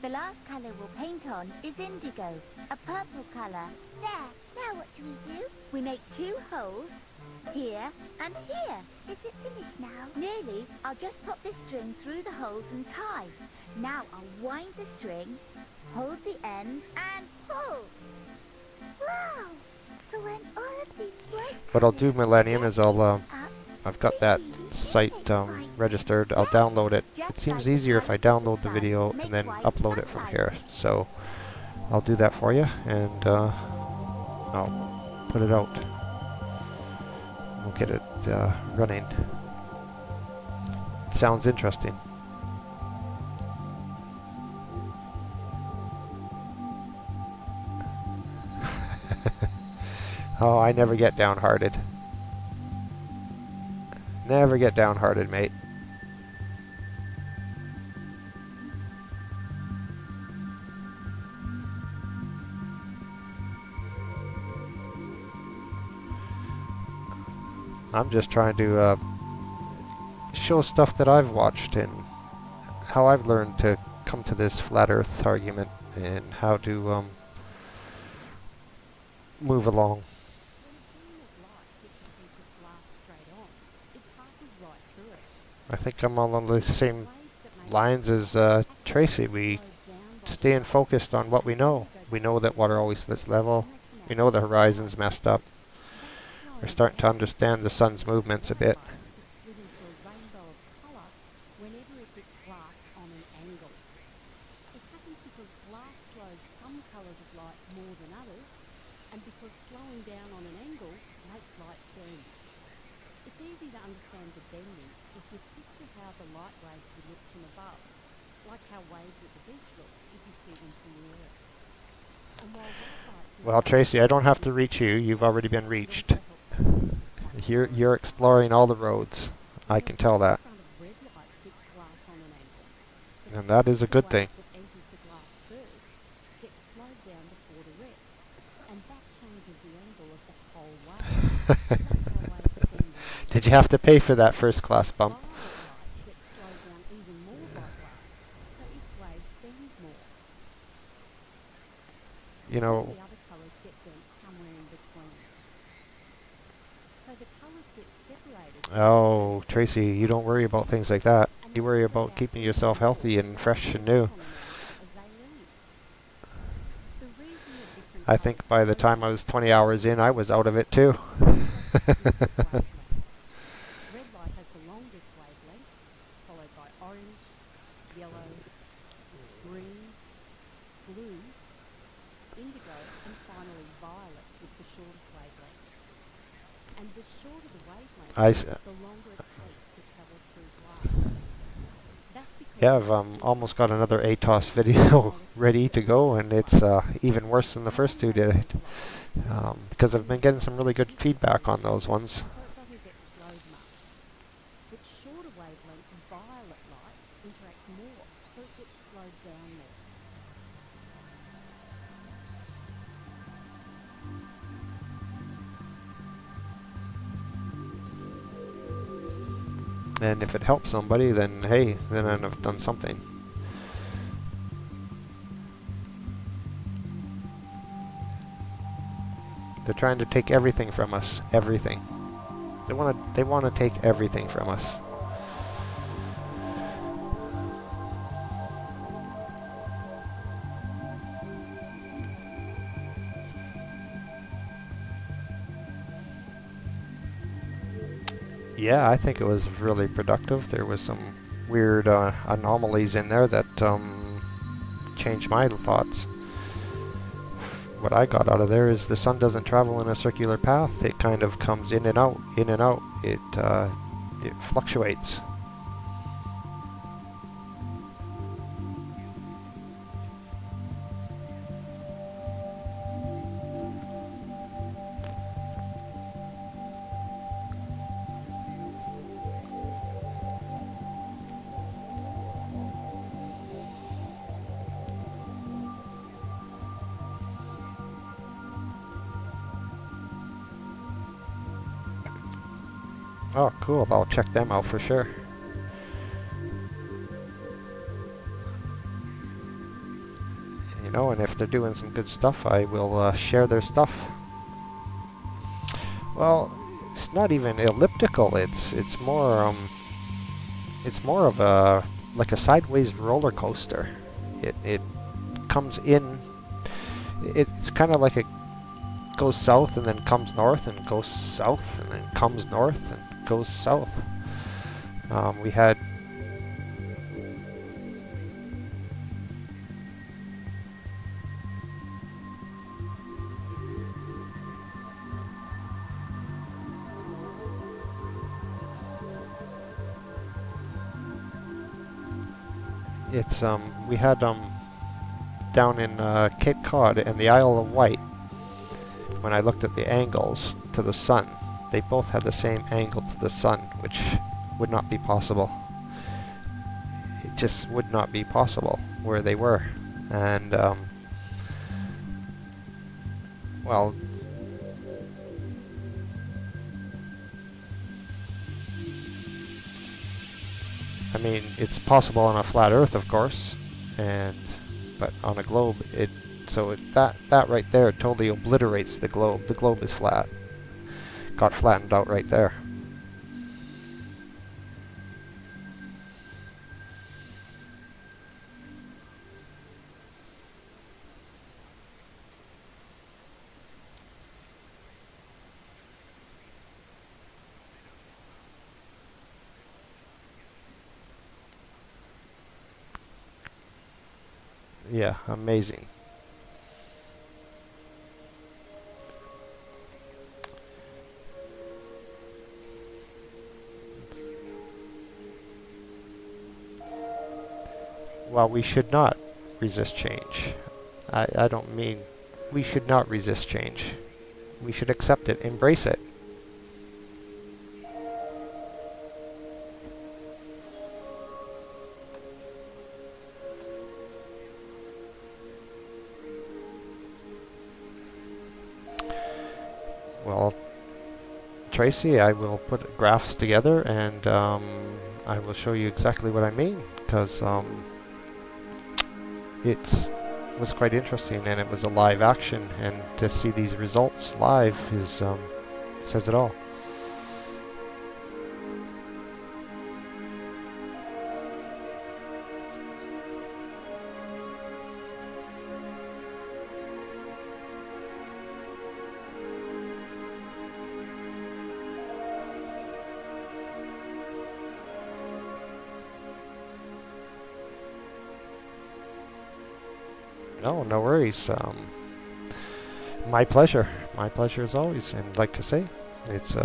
The last colour we'll paint on is indigo, a purple colour. There. Now what do we do? We make 2 holes, here and here. Is it finished now? Nearly. I'll just pop this string through the holes and tie. Now I'll wind the string, hold the end, and pull. Wow! So when all of these bright What I'll do, colours Millennium, is I'll up, I've got that site registered. I'll download it. It seems easier if I download the video and then upload it from here. So I'll do that for you, and I'll put it out. We'll get it running. Sounds interesting. Oh, I never get downhearted. Never get downhearted, mate. I'm just trying to show stuff that I've watched and how I've learned to come to this flat Earth argument and how to move along. I think I'm all on the same lines as Tracy. We staying focused on what we know. We know that water always sits level. We know the horizon's messed up. We're starting to understand the sun's movements a bit. Well, Tracy, I don't have to reach you. You've already been reached. You're exploring all the roads. I can tell that. And that is a good thing. Did you have to pay for that first class bump? You know, oh, Tracy, you don't worry about things like that. You worry about keeping yourself healthy and fresh and new. I think by the time I was 20 hours in, I was out of it too. Yeah, I've almost got another ATOS video ready to go, and it's even worse than the first two did. Because I've been getting some really good feedback on those ones. And if it helps somebody, then hey, then I've done something. They're trying to take everything from us. Everything. They want to take everything from us. Yeah, I think it was really productive. There was some weird anomalies in there that changed my thoughts. What I got out of there is the sun doesn't travel in a circular path. It kind of comes in and out, in and out. It fluctuates. Oh, cool. I'll check them out for sure. You know, and if they're doing some good stuff, I will share their stuff. Well, it's not even elliptical. It's more of a like a sideways roller coaster. It comes in. It's kind of like it goes south and then comes north and goes south and then comes north and goes south. We had it's we had down in Cape Cod and the Isle of Wight. When I looked at the angles to the sun, they both had the same angle to the sun, which would not be possible. It just would not be possible where they were. And, well, I mean, it's possible on a flat Earth, of course, but on a globe, that right there totally obliterates the globe. The globe is flat. Got flattened out right there. Yeah, amazing. Well, we should not resist change. I don't mean we should not resist change. We should accept it, embrace it. Well, Tracy, I will put graphs together and I will show you exactly what I mean, because it was quite interesting and it was a live action, and to see these results live is says it all. No, no worries. My pleasure. My pleasure as always. And like I say, it's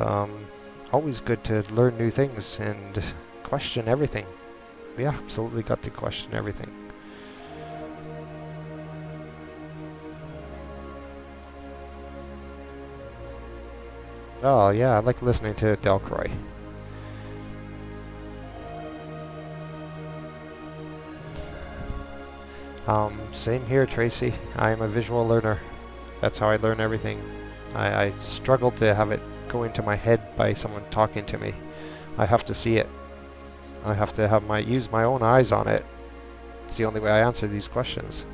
always good to learn new things and question everything. We absolutely got to question everything. Oh yeah, I like listening to Delcroix. Same here, Tracy. I am a visual learner. That's how I learn everything. I struggle to have it go into my head by someone talking to me. I have to see it. I have to have use my own eyes on it. It's the only way I answer these questions.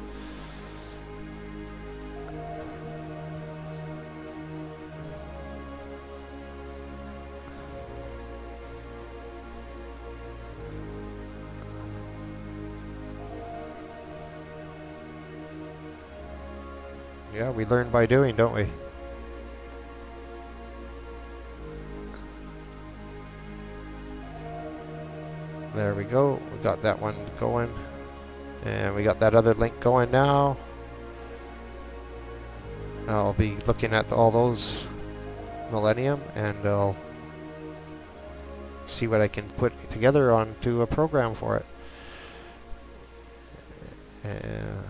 Yeah, we learn by doing, don't we? There we go. We got that one going. And we got that other link going now. I'll be looking at all those Millennium and I'll see what I can put together onto a program for it. And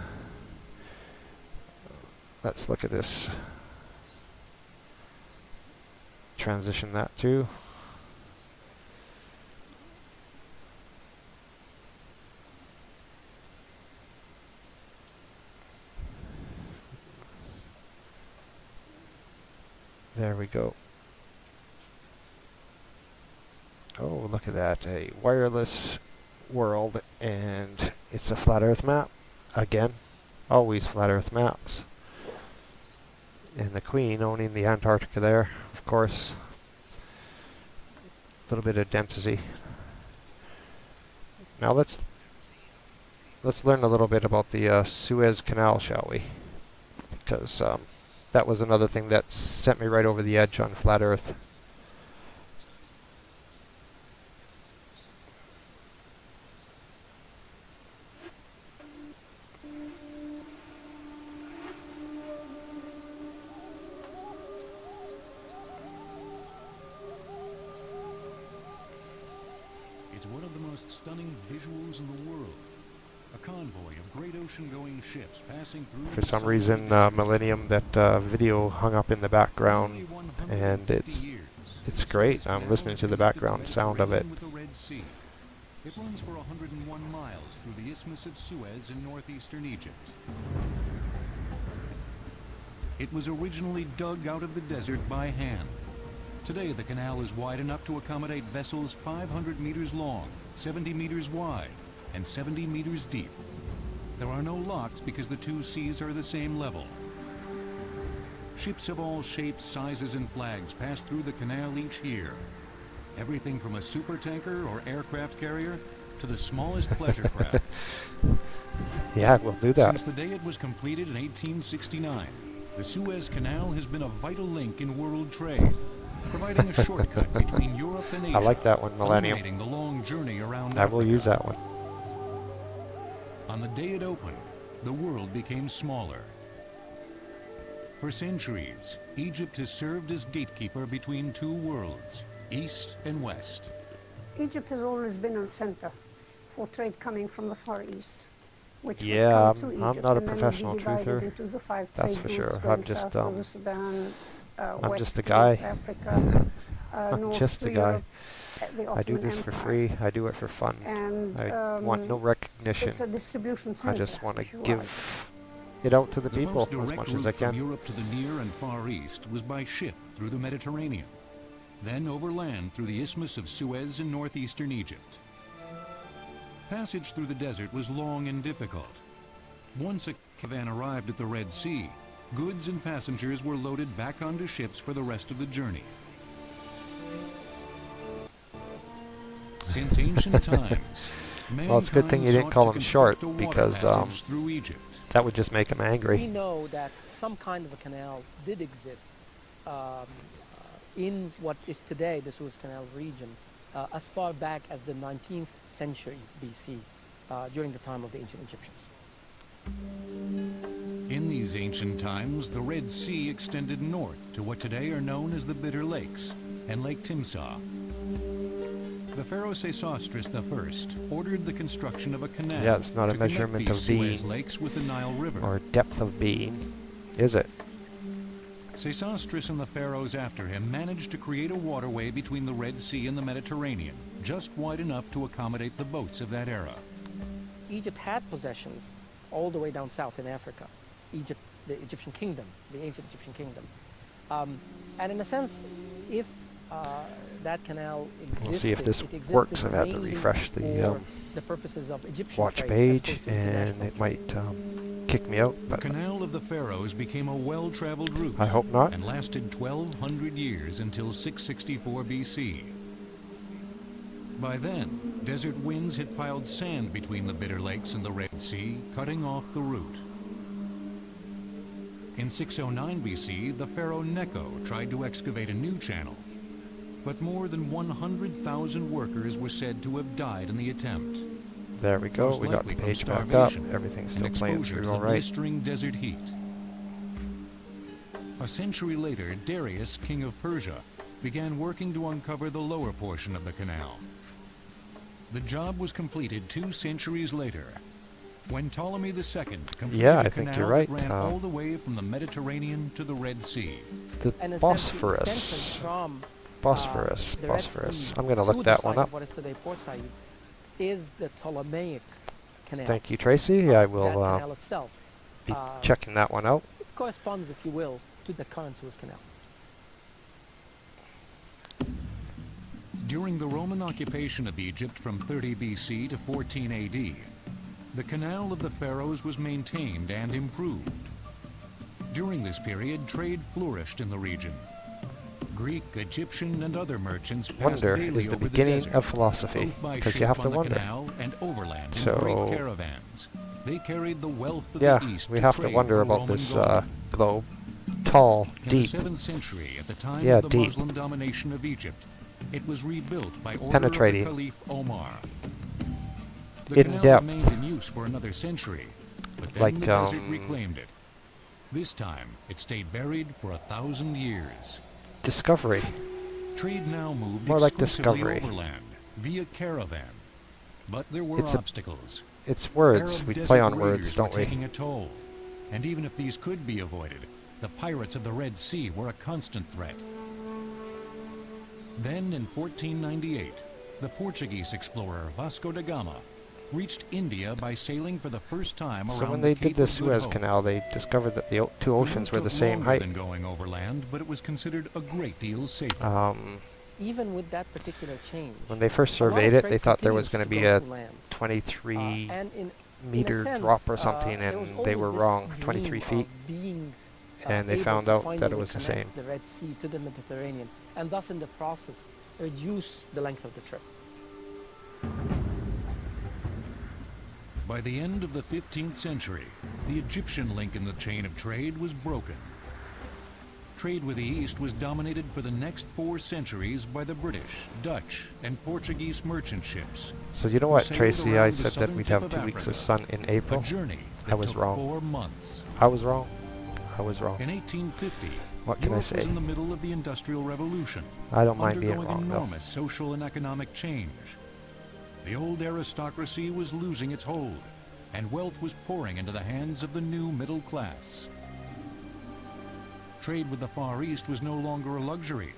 let's look at this. Transition that too. There we go. Oh, look at that. A wireless world, and it's a flat Earth map. Again, always flat Earth maps. And the Queen owning the Antarctica there, of course. A little bit of density. Now let's learn a little bit about the Suez Canal, shall we? Because that was another thing that sent me right over the edge on flat Earth. It's one of the most stunning visuals in the world. A convoy of great ocean-going ships passing through. For some reason, Millennium, that video hung up in the background, and it's great. I'm listening to the background sound of it. It runs for 101 miles through the Isthmus of Suez in northeastern Egypt. It was originally dug out of the desert by hand. Today, the canal is wide enough to accommodate vessels 500 meters long, 70 meters wide, and 70 meters deep. There are no locks because the two seas are the same level. Ships of all shapes, sizes, and flags pass through the canal each year. Everything from a supertanker or aircraft carrier to the smallest pleasure craft. Yeah, we'll do that. Since the day it was completed in 1869, the Suez Canal has been a vital link in world trade, providing a shortcut between Europe and Asia. I like that one, Millennium. Eliminating the long journey around I will Africa. use that one. On the day it opened, the world became smaller. For centuries, Egypt has served as gatekeeper between two worlds, East and West. Egypt has always been a center for trade coming from the Far East, which Yeah, would come to I'm Egypt not a and then professional would be divided truther. into the five That's trade for routes sure. going I'm just south to the Sudan, I'm west just a to guy. Africa, I'm north just to a guy. Europe, the I do Ottoman this for Empire. free. I do it for fun. And I want no recognition. it's a distribution I center, just want to if you give like. it out to the The people most as direct much route as I from can. Europe to the Near and Far East was by ship through the Mediterranean, then overland through the Isthmus of Suez in northeastern Egypt. Passage through the desert was long and difficult. Once a caravan arrived at the Red Sea, goods and passengers were loaded back onto ships for the rest of the journey. Since ancient times, Well, it's a good thing you didn't mankind call sought him to short, construct a water because passage through Egypt. that would just make him We angry. know that some kind of a canal did exist in what is today the Suez Canal region as far back as the 19th century BC, during the time of the ancient Egyptians. In these ancient times, the Red Sea extended north to what today are known as the Bitter Lakes and Lake Timsah. The pharaoh Sesostris I ordered the construction of a canal. Yeah, it's not a to connect measurement these of Suez being lakes with the Nile River. or depth of being, is it? Sesostris and the pharaohs after him managed to create a waterway between the Red Sea and the Mediterranean, just wide enough to accommodate the boats of that era. Egypt had possessions all the way down south in Africa. Egypt, the Egyptian kingdom, the ancient Egyptian kingdom. And in a sense, if that canal existed, We'll see if this it existed works. I've had to mainly refresh the for the purposes of Egyptian watch trade, as page, opposed to and international it might kick me out. The But Canal of the Pharaohs became a well-traveled route. I hope not. And lasted 1,200 years until 664 BC. By then, desert winds had piled sand between the Bitter Lakes and the Red Sea, cutting off the route. In 609 BC, the pharaoh Necho tried to excavate a new channel, but more than 100,000 workers were said to have died in the attempt. There we go. Most We got the likely from page back up. starvation Everything's and still playing exposure to through the all right. blistering desert heat. A century later, Darius, king of Persia, began working to uncover the lower portion of the canal. The job was completed 2 centuries later, when Ptolemy II completed Yeah, a I think canal you're right. that ran all the way from the Mediterranean to the Red Sea. The And essentially, Bosphorus. extension from Bosphorus. the Red Bosphorus. Sea I'm going to to look the that site one of up. what is today Port Said is the Ptolemaic Canal. Thank you, Tracy. I That will canal itself be checking that one out. corresponds, if you will, to the current Suez Canal. During the Roman occupation of Egypt from 30 BC to 14 AD, the Canal of the Pharaohs was maintained and improved. During this period, trade flourished in the region. Greek, Egyptian, and other merchants passed Wonder daily is the over beginning desert, of philosophy, both by because you ship have to on the wonder. canal and overland in So, great caravans. They carried the wealth of yeah, the East we to have to trade wonder for about Roman this gold. globe. Tall, In deep, the 7th century, at the time Yeah, of the deep. Muslim domination of Egypt, it was rebuilt by order Penetrating. of the Caliph Omar. The In canal depth. remained in use for another century, but then Like, the desert reclaimed it. This time, it stayed buried for 1,000 years. discovery. Trade now moved More like exclusively discovery. overland, via caravan. But there were It's a- obstacles. It's words. Arab We desert play on raiders words, were don't we? taking a toll. And even if these could be avoided, the pirates of the Red Sea were a constant threat. Then in 1498, the Portuguese explorer Vasco da Gama reached India by sailing for the first time So around when the they Cape did the of Good Suez Hope. Canal, they discovered that the two oceans were route the took same longer height. than going overland, but it was considered a great deal safer. Even with that particular change, When they first a lot of surveyed it, trade they thought there was continues going to be go a through land. 23 And in a meter sense, drop or something, there was and they always were this wrong, dream 23 of feet. being, And they able found to out that it finally was the connect same. the Red Sea to the Mediterranean, and thus in the process reduce the length of the trip. By the end of the 15th century, the Egyptian link in the chain of trade was broken. Trade with the East was dominated for the next 4 centuries by the British, Dutch, and Portuguese merchant ships. So you know who what, sailed Tracy? around I the said that southern we'd tip have of 2 weeks of Africa, sun in April. a journey I that was took wrong. 4 months. I was wrong. I was wrong. In 1850, What can I Europe was say? in the middle of the Industrial Revolution, I don't mind being undergoing wrong, though. enormous social and economic change. The old aristocracy was losing its hold, and wealth was pouring into the hands of the new middle class. Trade with the Far East was no longer a luxury.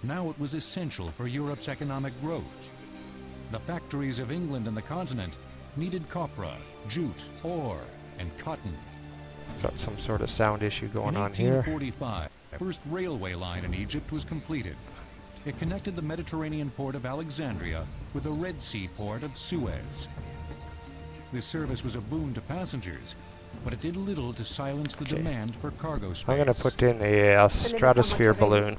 Now it was essential for Europe's economic growth. The factories of England and the continent needed copra, jute, ore, and cotton. Got some sort of sound issue going In on here. 1845, the first railway line in Egypt was completed. It connected the Mediterranean port of Alexandria with the Red Sea port of Suez. This service was a boon to passengers, but it did little to silence the demand for cargo space. I'm going to put in a stratosphere balloon.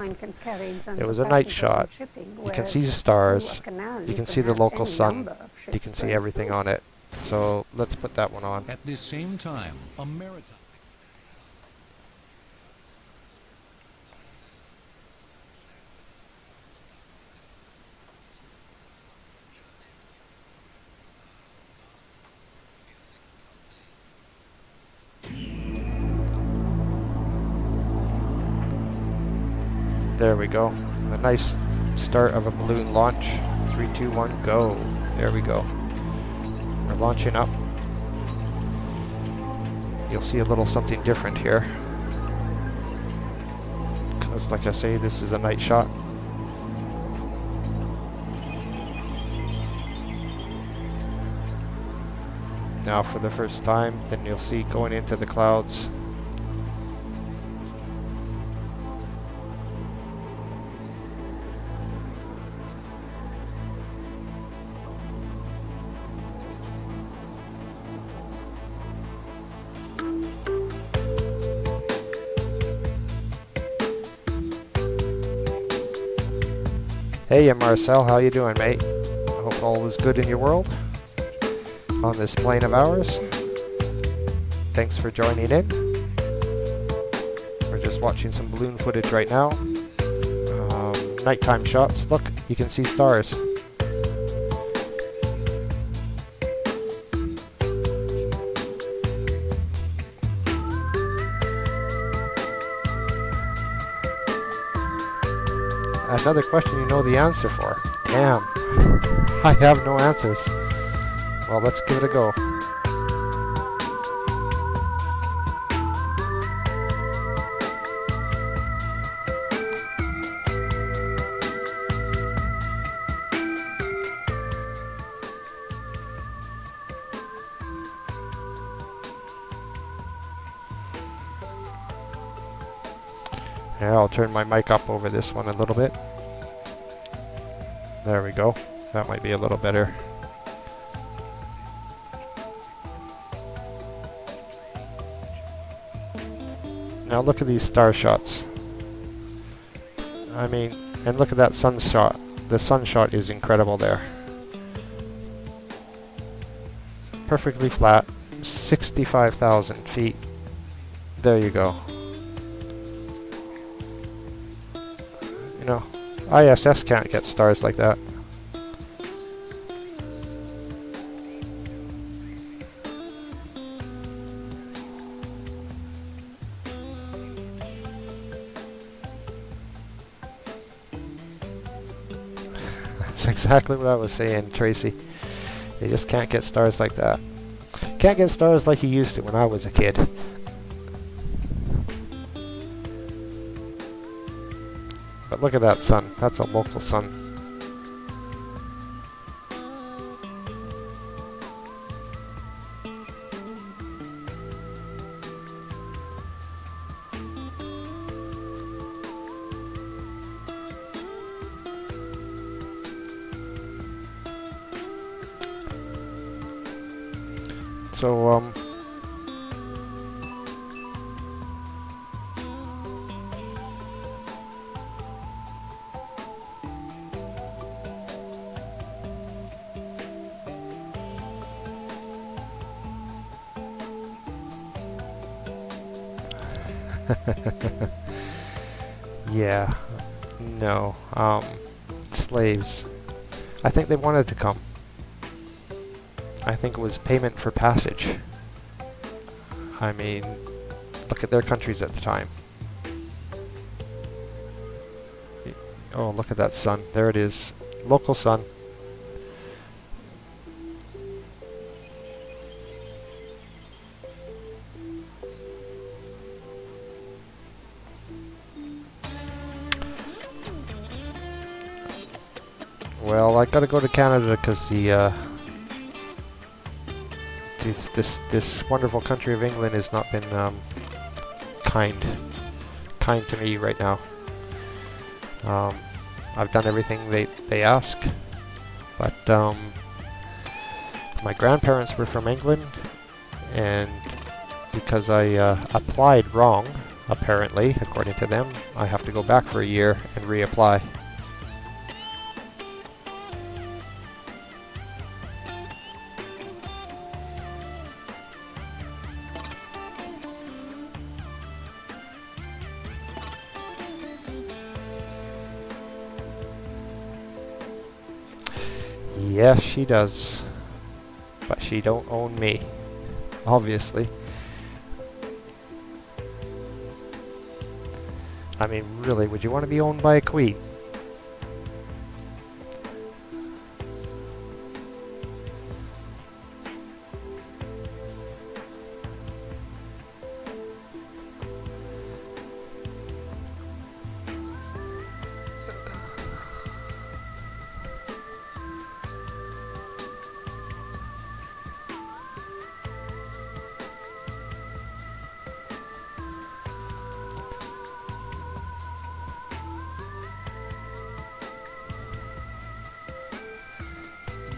It was a night shot. You can see the stars. You can see the local sun. You can see everything on it. So let's put that one on. At this same time, a maritime... There we go. A nice start of a balloon launch. 3, 2, 1, go. There we go. We're launching up. You'll see a little something different here. Because like I say, this is a night shot. Now for the first time, then you'll see going into the clouds. Hey, I'm Marcel. How you doing, mate? I hope all is good in your world on this plane of ours. Thanks for joining in. We're just watching some balloon footage right now. Nighttime shots. Look, you can see stars. Another question you know the answer for. Damn. I have no answers. Well, let's give it a go. Yeah, I'll turn my mic up over this one a little bit. There we go. That might be a little better. Now look at these star shots. I mean, and look at that sun shot. The sun shot is incredible there. Perfectly flat, 65,000 feet. There you go. You know, ISS can't get stars like that. That's exactly what I was saying, Tracy. You just can't get stars like that. Can't get stars like you used to when I was a kid. But look at that sun. That's a local sun. So, yeah, no, slaves. I think they wanted to come. I think it was payment for passage. I mean, look at their countries at the time. Oh, look at that sun. There it is. Local sun. Well, I gotta go to Canada because the this wonderful country of England has not been kind to me right now. I've done everything they ask, but my grandparents were from England, and because I applied wrong, apparently, according to them, I have to go back for a year and reapply. Yes, she does. But she don't own me, obviously. I mean, really, would you want to be owned by a queen?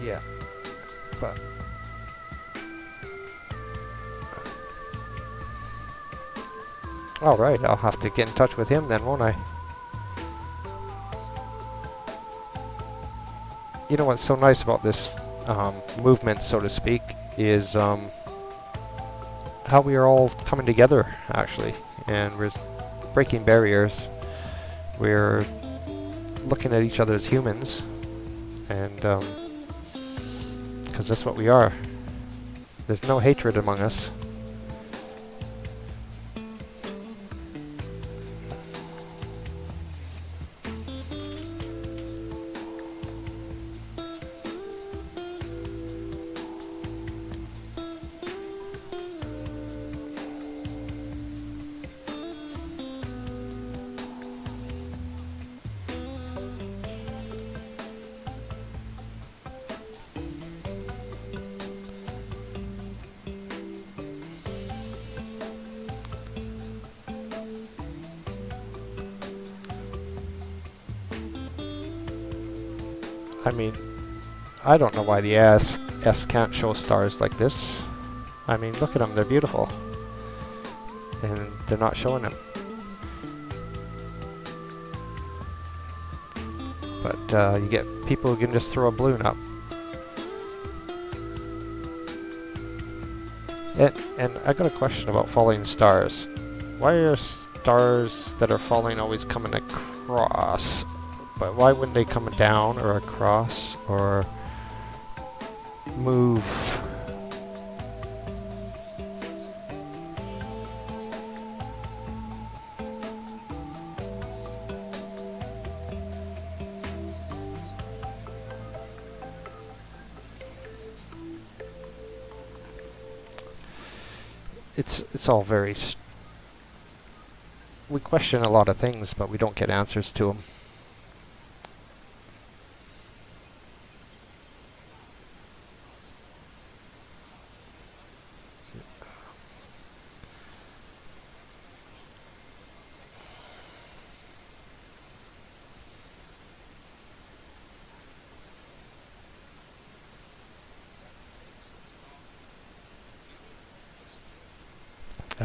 Yeah, but all right, I'll have to get in touch with him then, won't I? You know what's so nice about this movement, so to speak, is how we are all coming together, actually, and we're breaking barriers. We're looking at each other as humans, and because that's what we are. There's no hatred among us. I mean, I don't know why the S can't show stars like this. I mean, look at them, they're beautiful. And they're not showing them. But you get people who can just throw a balloon up. And I got a question about falling stars. Why are stars that are falling always coming across? But why wouldn't they come down or across or move? It's all very... we question a lot of things, but we don't get answers to them.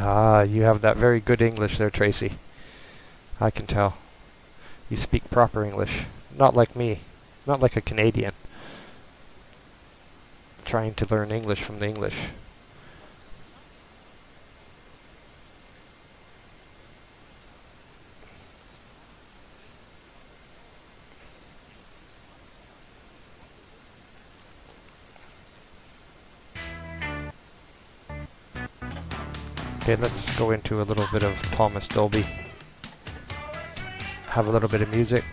Ah, you have that very good English there, Tracy. I can tell. You speak proper English. Not like me. Not like a Canadian. Trying to learn English from the English. Okay, let's go into a little bit of Thomas Dolby. Have a little bit of music.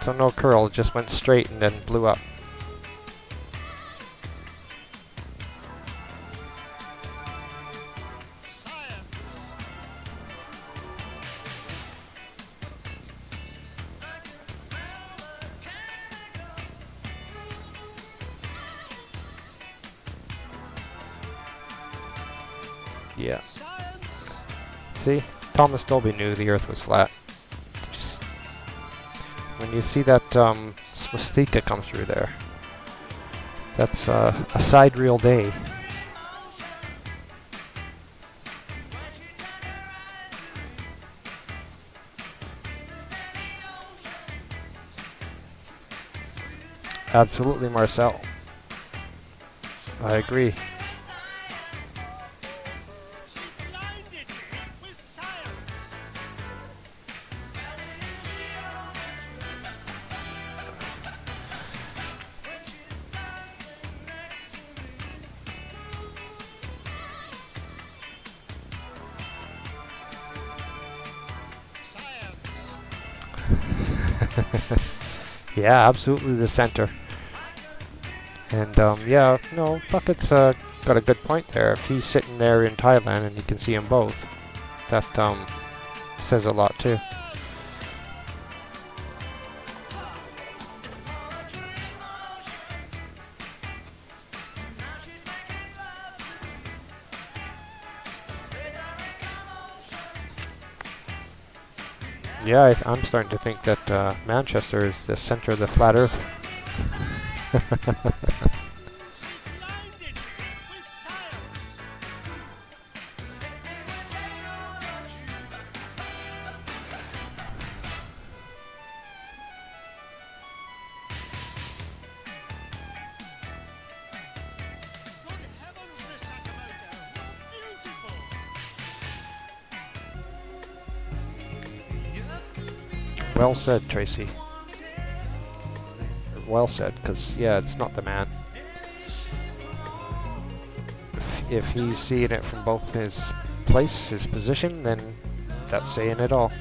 So no curl, just went straight and then blew up. Yeah. See? Thomas Dolby knew the Earth was flat. When you see that swastika come through there, that's a sidereal day. Absolutely, Marcel. I agree. Yeah, absolutely the center. And yeah, no, Bucket's got a good point there. If he's sitting there in Thailand and you can see them both, that says a lot too. Yeah, I'm starting to think that Manchester is the center of the flat Earth. Well said, Tracy. Well said, because, yeah, it's not the man. If he's seeing it from both his place, his position, then that's saying it all.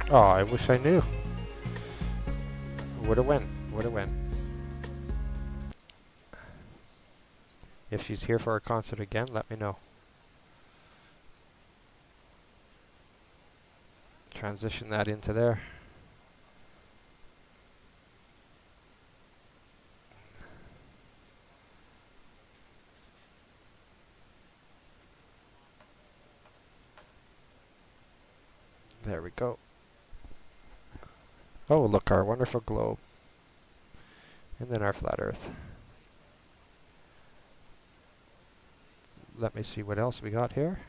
Oh, I wish I knew. Woulda went. Woulda went. If she's here for a concert again, let me know. Transition that into there. There we go. Oh, look, our wonderful globe. And then our flat Earth. Let me see what else we got here.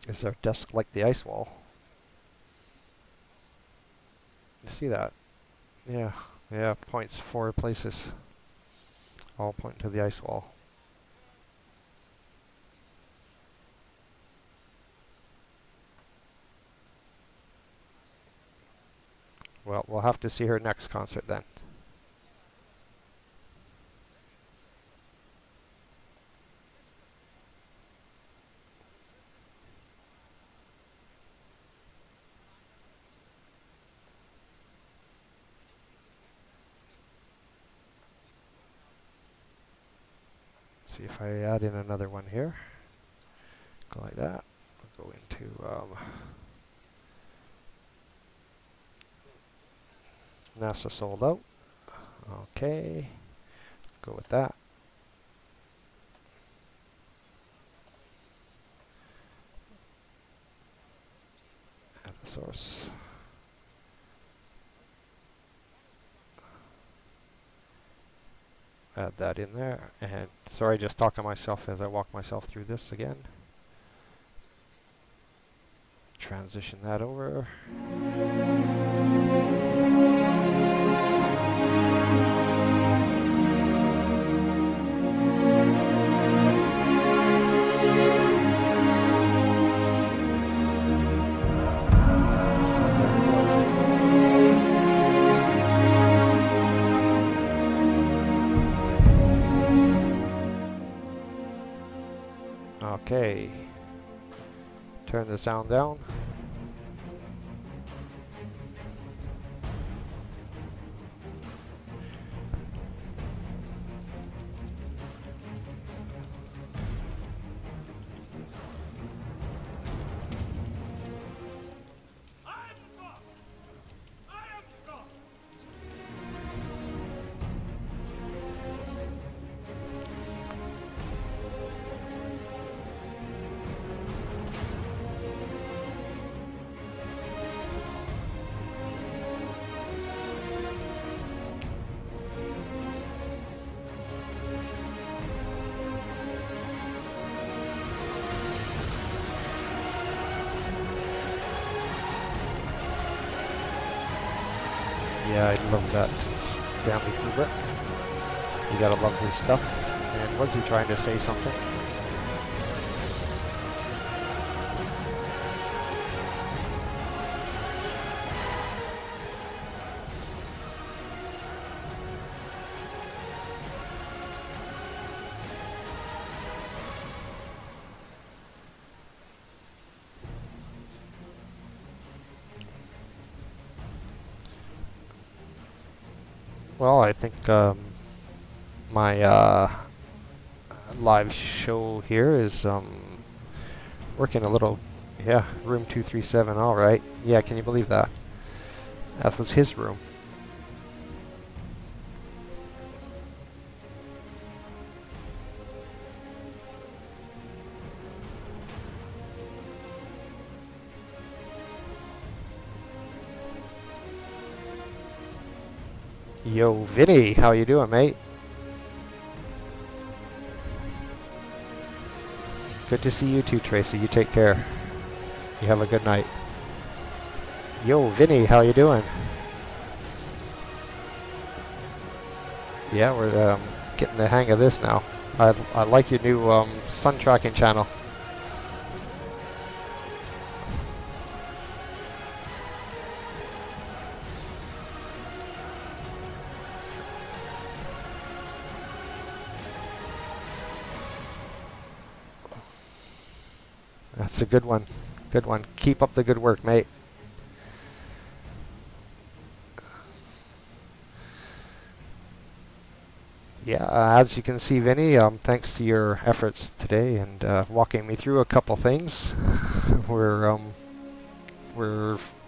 Is our desk like the ice wall? You see that? Yeah, yeah, points 4 places. All point to the ice wall. Well, we'll have to see her next concert then. See if I add in another one here. Go like that. We'll go into NASA sold out. Okay. Go with that. Add a source. Add that in there. And sorry, just talking to myself as I walk myself through this again. Transition that over. Okay. Turn the sound down. Yeah, I love that Stanley Kubrick. You gotta love his stuff. And was he trying to say something? Well, I think my live show here is working a little. Yeah, room 237. All right. Yeah, can you believe that? That was his room. Yo, Vinny, how you doing, mate? Good to see you too, Tracy. You take care. You have a good night. Yo, Vinny, how you doing? Yeah, we're getting the hang of this now. I like your new sun tracking channel. That's a good one. Good one. Keep up the good work, mate. Yeah, as you can see, Vinny, thanks to your efforts today and walking me through a couple things, we're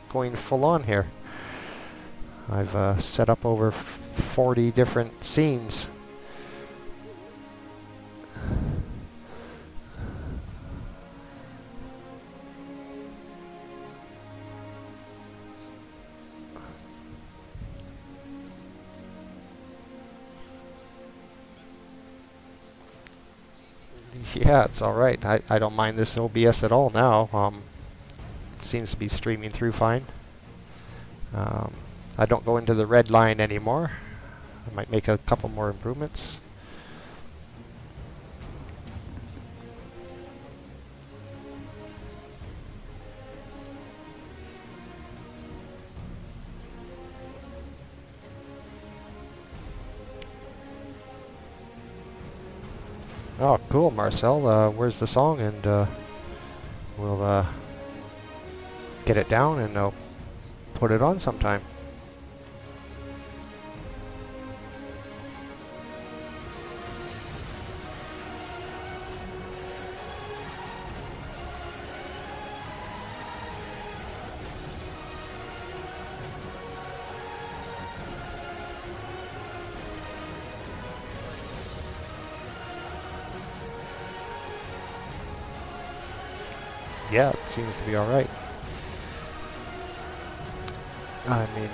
going full on here. I've set up over 40 different scenes. Yeah, it's all right. I don't mind this OBS at all now. It seems to be streaming through fine. I don't go into the red line anymore. I might make a couple more improvements. Oh, cool, Marcel. Where's the song? And we'll get it down and I'll put it on sometime. Yeah, it seems to be all right. I mean,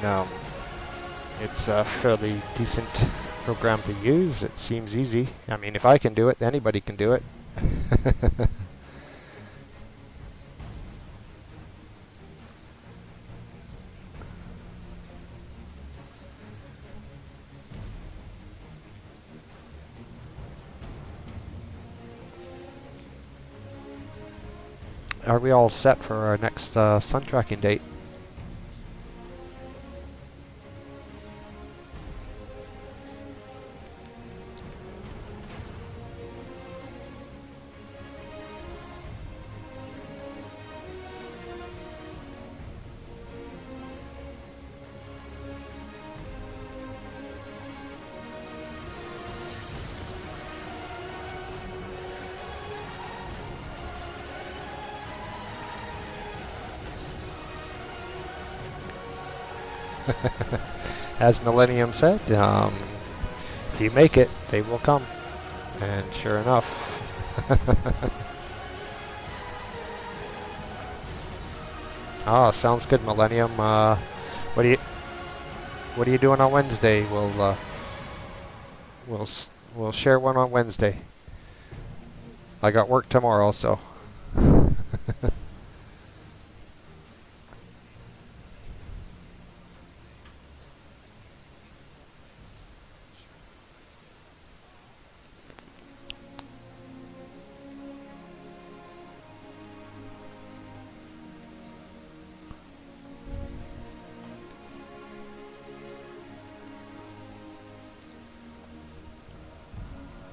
it's a fairly decent program to use. It seems easy. I mean, if I can do it, anybody can do it. Are we all set for our next sun tracking date? As Millennium said, if you make it, they will come. And sure enough. Oh, sounds good, Millennium. What are you doing on Wednesday? We'll share one on Wednesday. I got work tomorrow, so.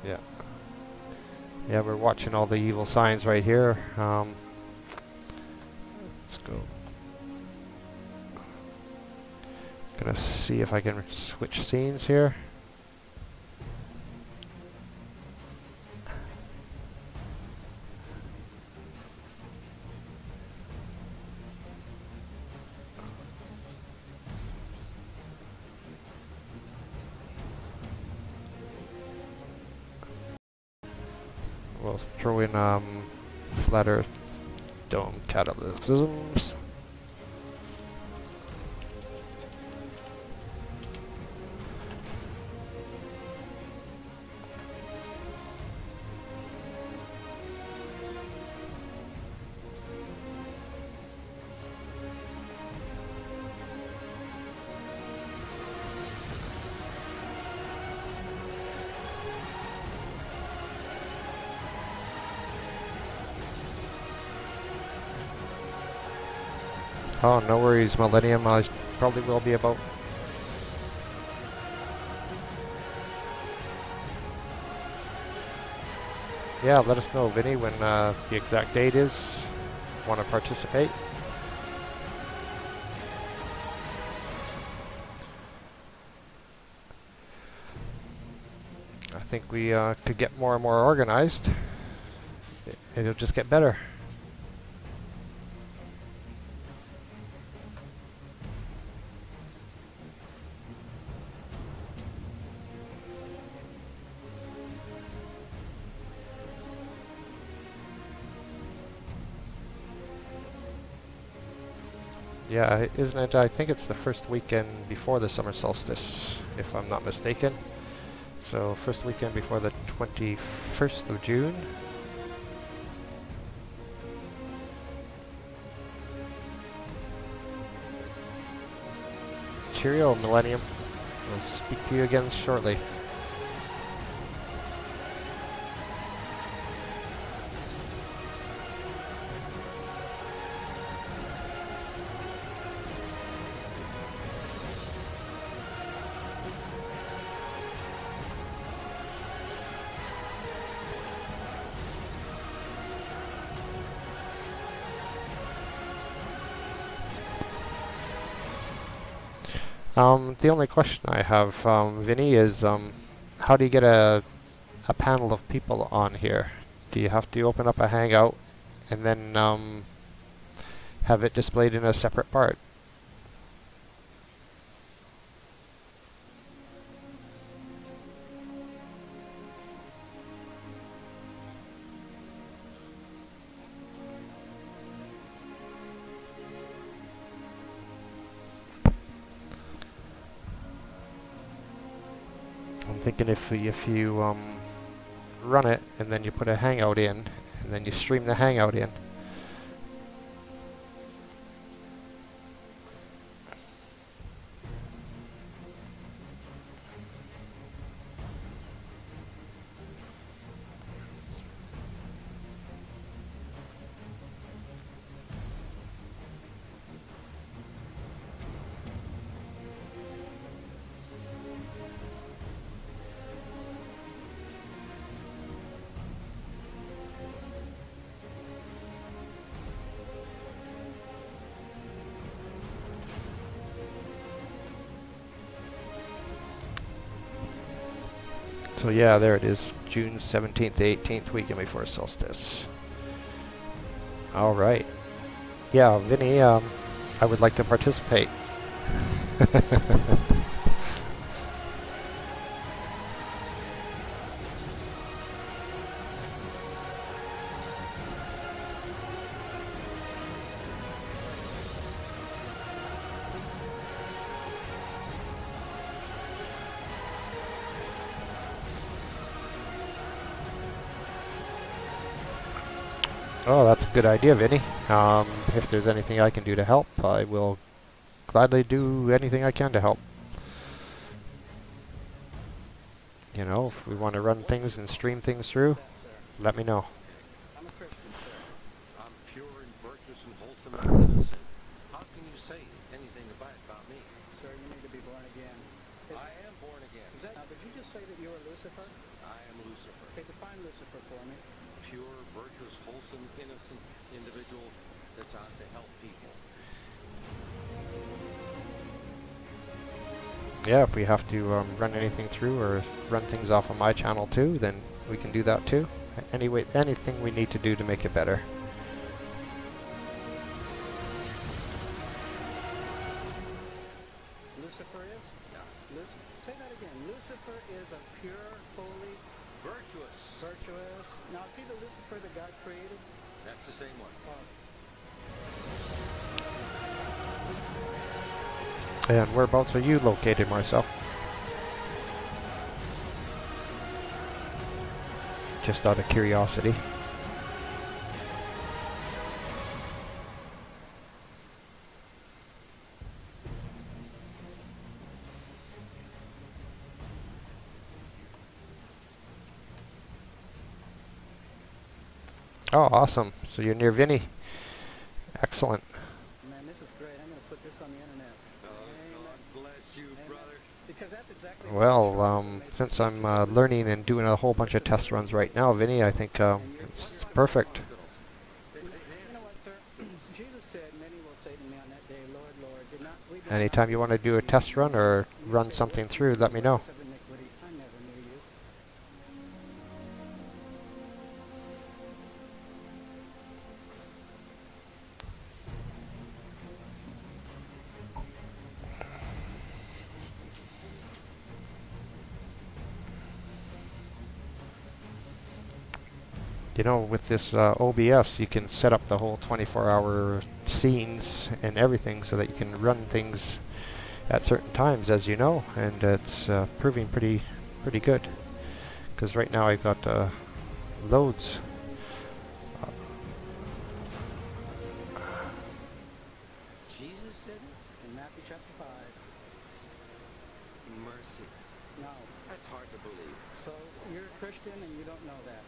Yeah. Yeah, we're watching all the evil signs right here. Let's go. Gonna see if I can switch scenes here. We'll throw in flat Earth dome catalysms. Oh, no worries, Millennium. I probably will be about. Yeah, let us know, Vinny, when the exact date is. want to participate. I think we could get more and more organized. It'll just get better. Yeah, isn't it? I think it's the first weekend before the summer solstice, if I'm not mistaken. So first weekend before the 21st of June. Cheerio, Millennium. We'll speak to you again shortly. The only question I have, Vinny, is how do you get a panel of people on here? Do you have to open up a Hangout and then have it displayed in a separate part? I'm thinking if you run it and then you put a Hangout in and then you stream the Hangout in. So yeah, there it is, June 17th to 18th, weekend before solstice. All right. Yeah, Vinny, I would like to participate. Oh, that's a good idea, Vinny. If there's anything I can do to help, I will gladly do anything I can to help. You know, if we want to run things and stream things through, let me know. I'm a Christian, sir. I'm pure and virtuous and wholesome and innocent. How can you say anything about me? Sir, you need to be born again. I am born again. Now, did you just say that you are Lucifer? I am Lucifer. Okay, define Lucifer for me. Pure, virtuous, wholesome, innocent individual that's out to help people. Yeah, if we have to run anything through or run things off on my channel too, then we can do that too. Anyway, anything we need to do to make it better. Lucifer is? Say that again. Lucifer is a pure, holy, virtuous. Now, is he the Lucifer that God created? That's the same one. And whereabouts are you located, Marcel? Just out of curiosity. Oh, awesome. So you're near Vinny. Excellent. Man, this is great. I'm going to put this on the internet. God bless you, brother. Because that's exactly Well, since I'm learning and doing a whole bunch of test runs right now, Vinny, I think it's perfect. You know what, sir? Jesus said, many will say to me on that day, Lord, Lord, did not we do not Anytime you want to do a test run or run something through, let me know. of iniquity? I never knew you. You know, with this OBS, you can set up the whole 24-hour scenes and everything so that you can run things at certain times, as you know, and it's proving pretty good. Because right now I've got loads. Jesus said it in Matthew chapter 5. Mercy. No. That's hard to believe. So you're a Christian and you don't know that.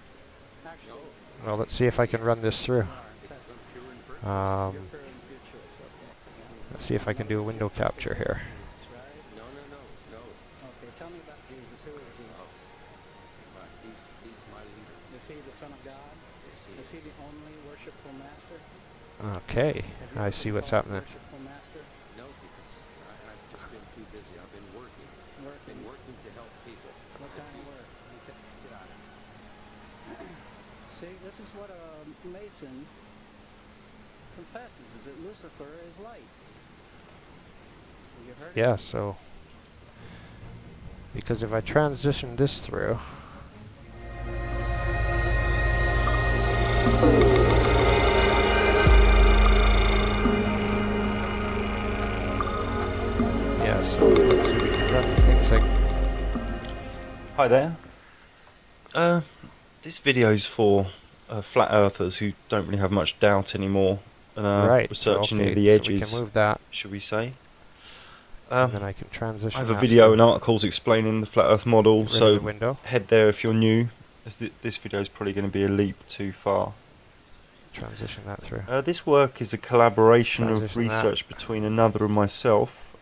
Actually, Well, let's see if I can run this through. Because I'm pure and virtuous. Um, you're pure and virtuous. Okay. let's see if I can do a window capture here. That's right. No. Okay, tell me about Jesus. Who is Jesus? He's my leader. Is he the Son of God? Yes, Is he the only worshipful master? Okay, Have you I ever see been what's called happening. Worshipful master? No, because I've just been too busy. I've been working. Working. Been working to help people. What kind of work? Okay, got it. See, this is what a Mason confesses, is that Lucifer is light. You heard it? Yeah, so because if I transition this through, yeah, so let's see, we can run things like Hi there. This video is for flat earthers who don't really have much doubt anymore and are right, researching okay, near the so we edges, can move that, should we say. and then I can transition I have a that video through. and articles explaining the flat earth model, Get rid of so the window. head there if you're new, as this video is probably going to be a leap too far. Transition that through. This work is a collaboration of Transition that. research between another and myself,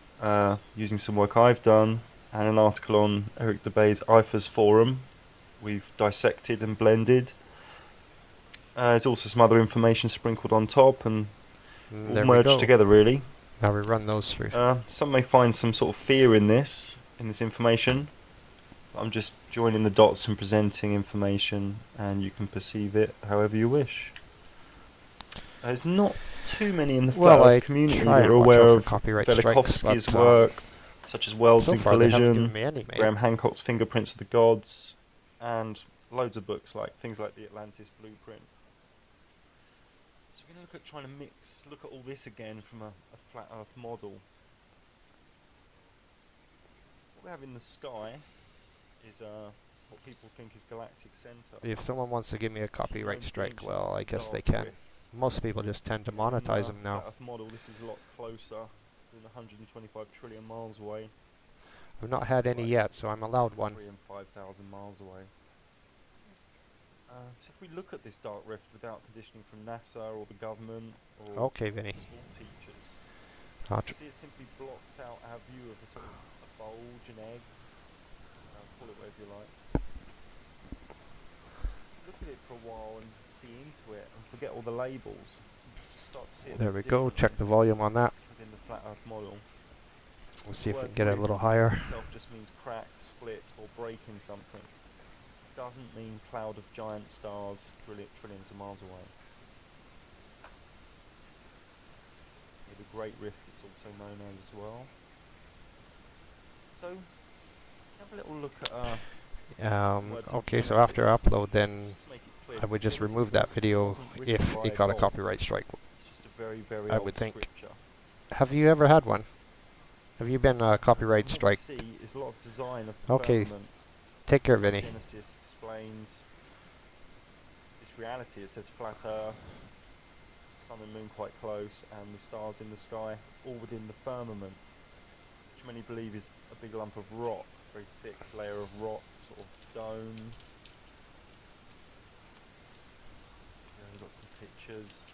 using some work I've done and an article on Eric DeBay's IFAS forum. We've dissected and blended. There's also some other information sprinkled on top and all There we merged go. together really. Now we run those through. Some may find some sort of fear in this information. But I'm just joining the dots and presenting information, and you can perceive it however you wish. There's not too many in the flat earth community try that are and watch aware out for of copyright strikes, Velikovsky's but, work, such as Welds so and far they haven't given Collision, me any, mate. Graham Hancock's Fingerprints of the Gods, and loads of books like things like the Atlantis Blueprint. So we're going to look at trying to look at all this again from a flat earth model. What we have in the sky is what people think is galactic center. If someone wants to give me a copyright strike, well, I guess they can. Most people just tend to monetize them now. Flat earth model, this is a lot closer than 125 trillion miles away. I've not had any yet, so I'm allowed one. 3 and 5,000 miles away. So if we look at this dark rift without conditioning from NASA or the government or Okay, Vinny. school teachers, I'll you see it simply blocks out our view of a sort of a bulge, an egg, call it whatever you like. Look at it for a while and see into it and forget all the labels. Start to see it There we go, check the volume on that. within the flat earth model. We'll see if we Word can get it a little higher. itself just means crack, split, or breaking something. It doesn't mean cloud of giant stars trillions of miles away. The Great Rift it's also known as well. So, have a little look at okay, so after upload, then I would just remove that video if it got a copyright strike. It's just a very, very I old would think. scripture. Have you ever had one? Have you been copyright What strike? you see is a lot of design of the Okay, firmament. take care, This is Vinny. how Genesis explains this reality. It says flat Earth, sun and moon quite close, and the stars in the sky, all within the firmament, which many believe is a big lump of rock, very thick layer of rock, sort of dome. We've got some pictures.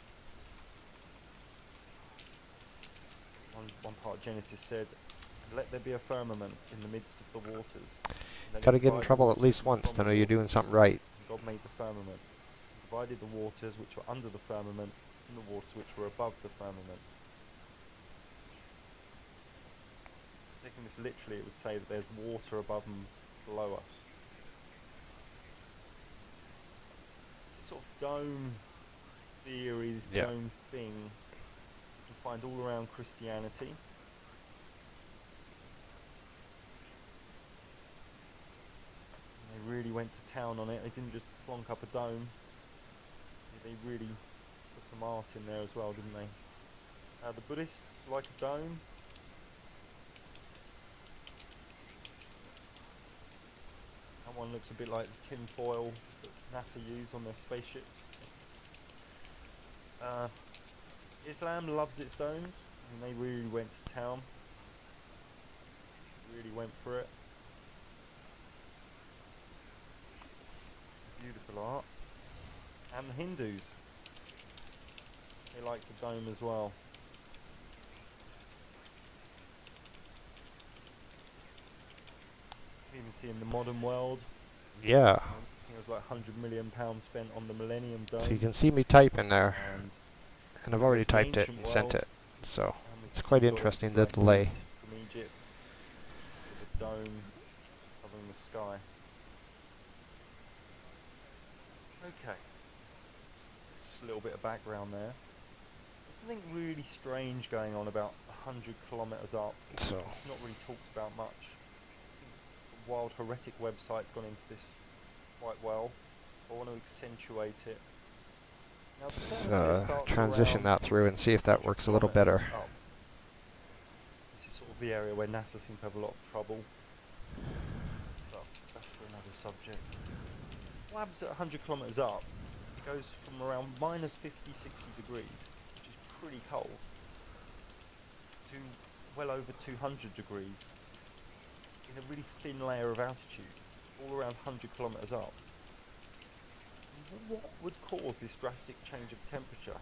One part of Genesis said, "Let there be a firmament in the midst of the waters." Gotta get in trouble at least once to know you're doing something right. God made the firmament, divided the waters which were under the firmament from the waters which were above the firmament. So taking this literally, it would say that there's water above and below us. It's a sort of dome theory, this dome thing you can find all around Christianity. And they really went to town on it. They didn't just plonk up a dome. They really put some art in there as well, didn't they? The Buddhists like a dome. That one looks a bit like the tin foil that NASA use on their spaceships. Islam loves its domes, and they really went to town. Really went for it. Some beautiful art. And the Hindus, they liked a dome as well. You can even see in the modern world. Yeah. I think it was like £100 million spent on the Millennium Dome. So you can see me typing there. And I've already typed it and sent it. So it's quite interesting, the delay. From Egypt, with a dome covering the sky. Okay. Just a little bit of background there. There's something really strange going on about 100 kilometres up. So it's not really talked about much. I think the Wild Heretic website's gone into this quite well. I want to accentuate it. Now, the thermosphere starts transition that through and see if that works a little better. Up. This is sort of the area where NASA seem to have a lot of trouble. But that's for another subject. What happens at 100 kilometres up? It goes from around minus 50, 60 degrees, which is pretty cold, to well over 200 degrees in a really thin layer of altitude, all around 100 kilometres up. What would cause this drastic change of temperature?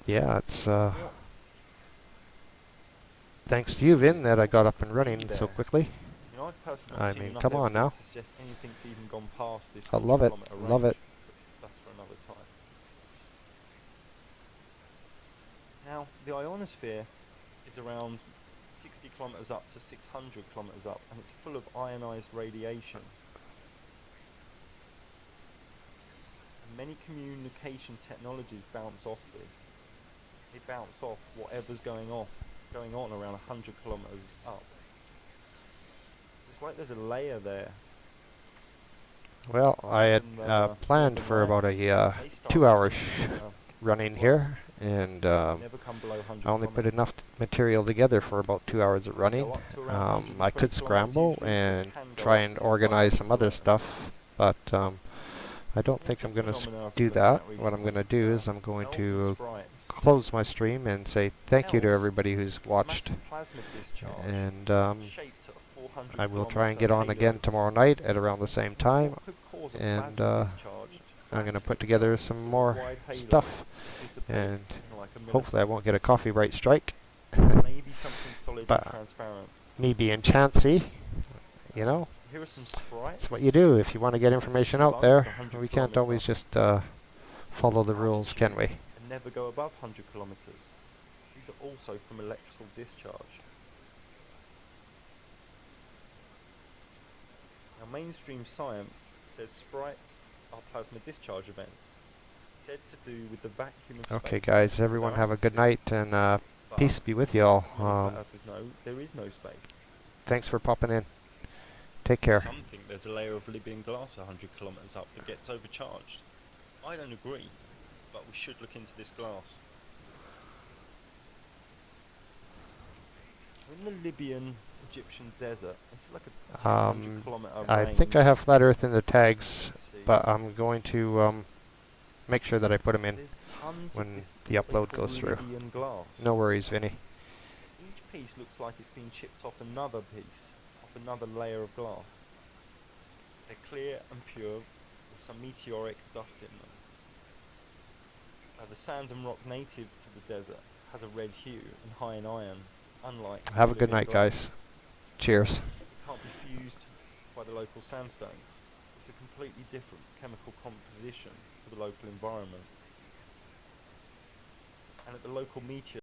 Yeah, it's thanks to you, Vin, that I got up and running so quickly. You know, I've personally I seen mean, enough come on now. evidence to suggest anything's even gone past this I love it. 100 kilometre Love range, it. but that's for another time. Now, the ionosphere is around 60 kilometres up to 600 kilometres up, and it's full of ionised radiation. Many communication technologies bounce off this. They bounce off whatever's going on around 100 kilometres up. So it's like there's a layer there. Well, I had planned for about a 2-hour running here, and I only put enough material together for about 2 hours of running. I could scramble and try and organize some other stuff, but I don't think I'm going to do that. What I'm going to do is I'm going to close my stream and say thank you to everybody who's watched. And I will try and get on again tomorrow night at around the same time. And I'm going to put together some more stuff. And hopefully I won't get a copyright strike. But me being chancy, you know. Here are some sprites. That's what you do if you want to get information out there. We can't always just follow the rules, can we? And never go above 100 kilometres. These are also from electrical discharge. Now, mainstream science says sprites are plasma discharge events, said to do with the vacuum of space. Okay, guys, everyone have a good night, and peace be with you all. There is no space. Thanks for popping in. Take care. Some think there's a layer of Libyan glass 100 kilometres up that gets overcharged. I don't agree, but we should look into this glass. In the Libyan Egyptian desert, it's like a 200 kilometre range. I think I have Flat Earth in the tags, but I'm going to make sure that I put them in when the upload goes through. No worries, Vinny. Each piece looks like it's been chipped off another piece. Another layer of glass. They're clear and pure with some meteoric dust in them. The sand and rock native to the desert has a red hue and high in iron, unlike have a good night, guys. Cheers. It can't be fused by the local sandstones. It's a completely different chemical composition to the local environment. and at the local meteor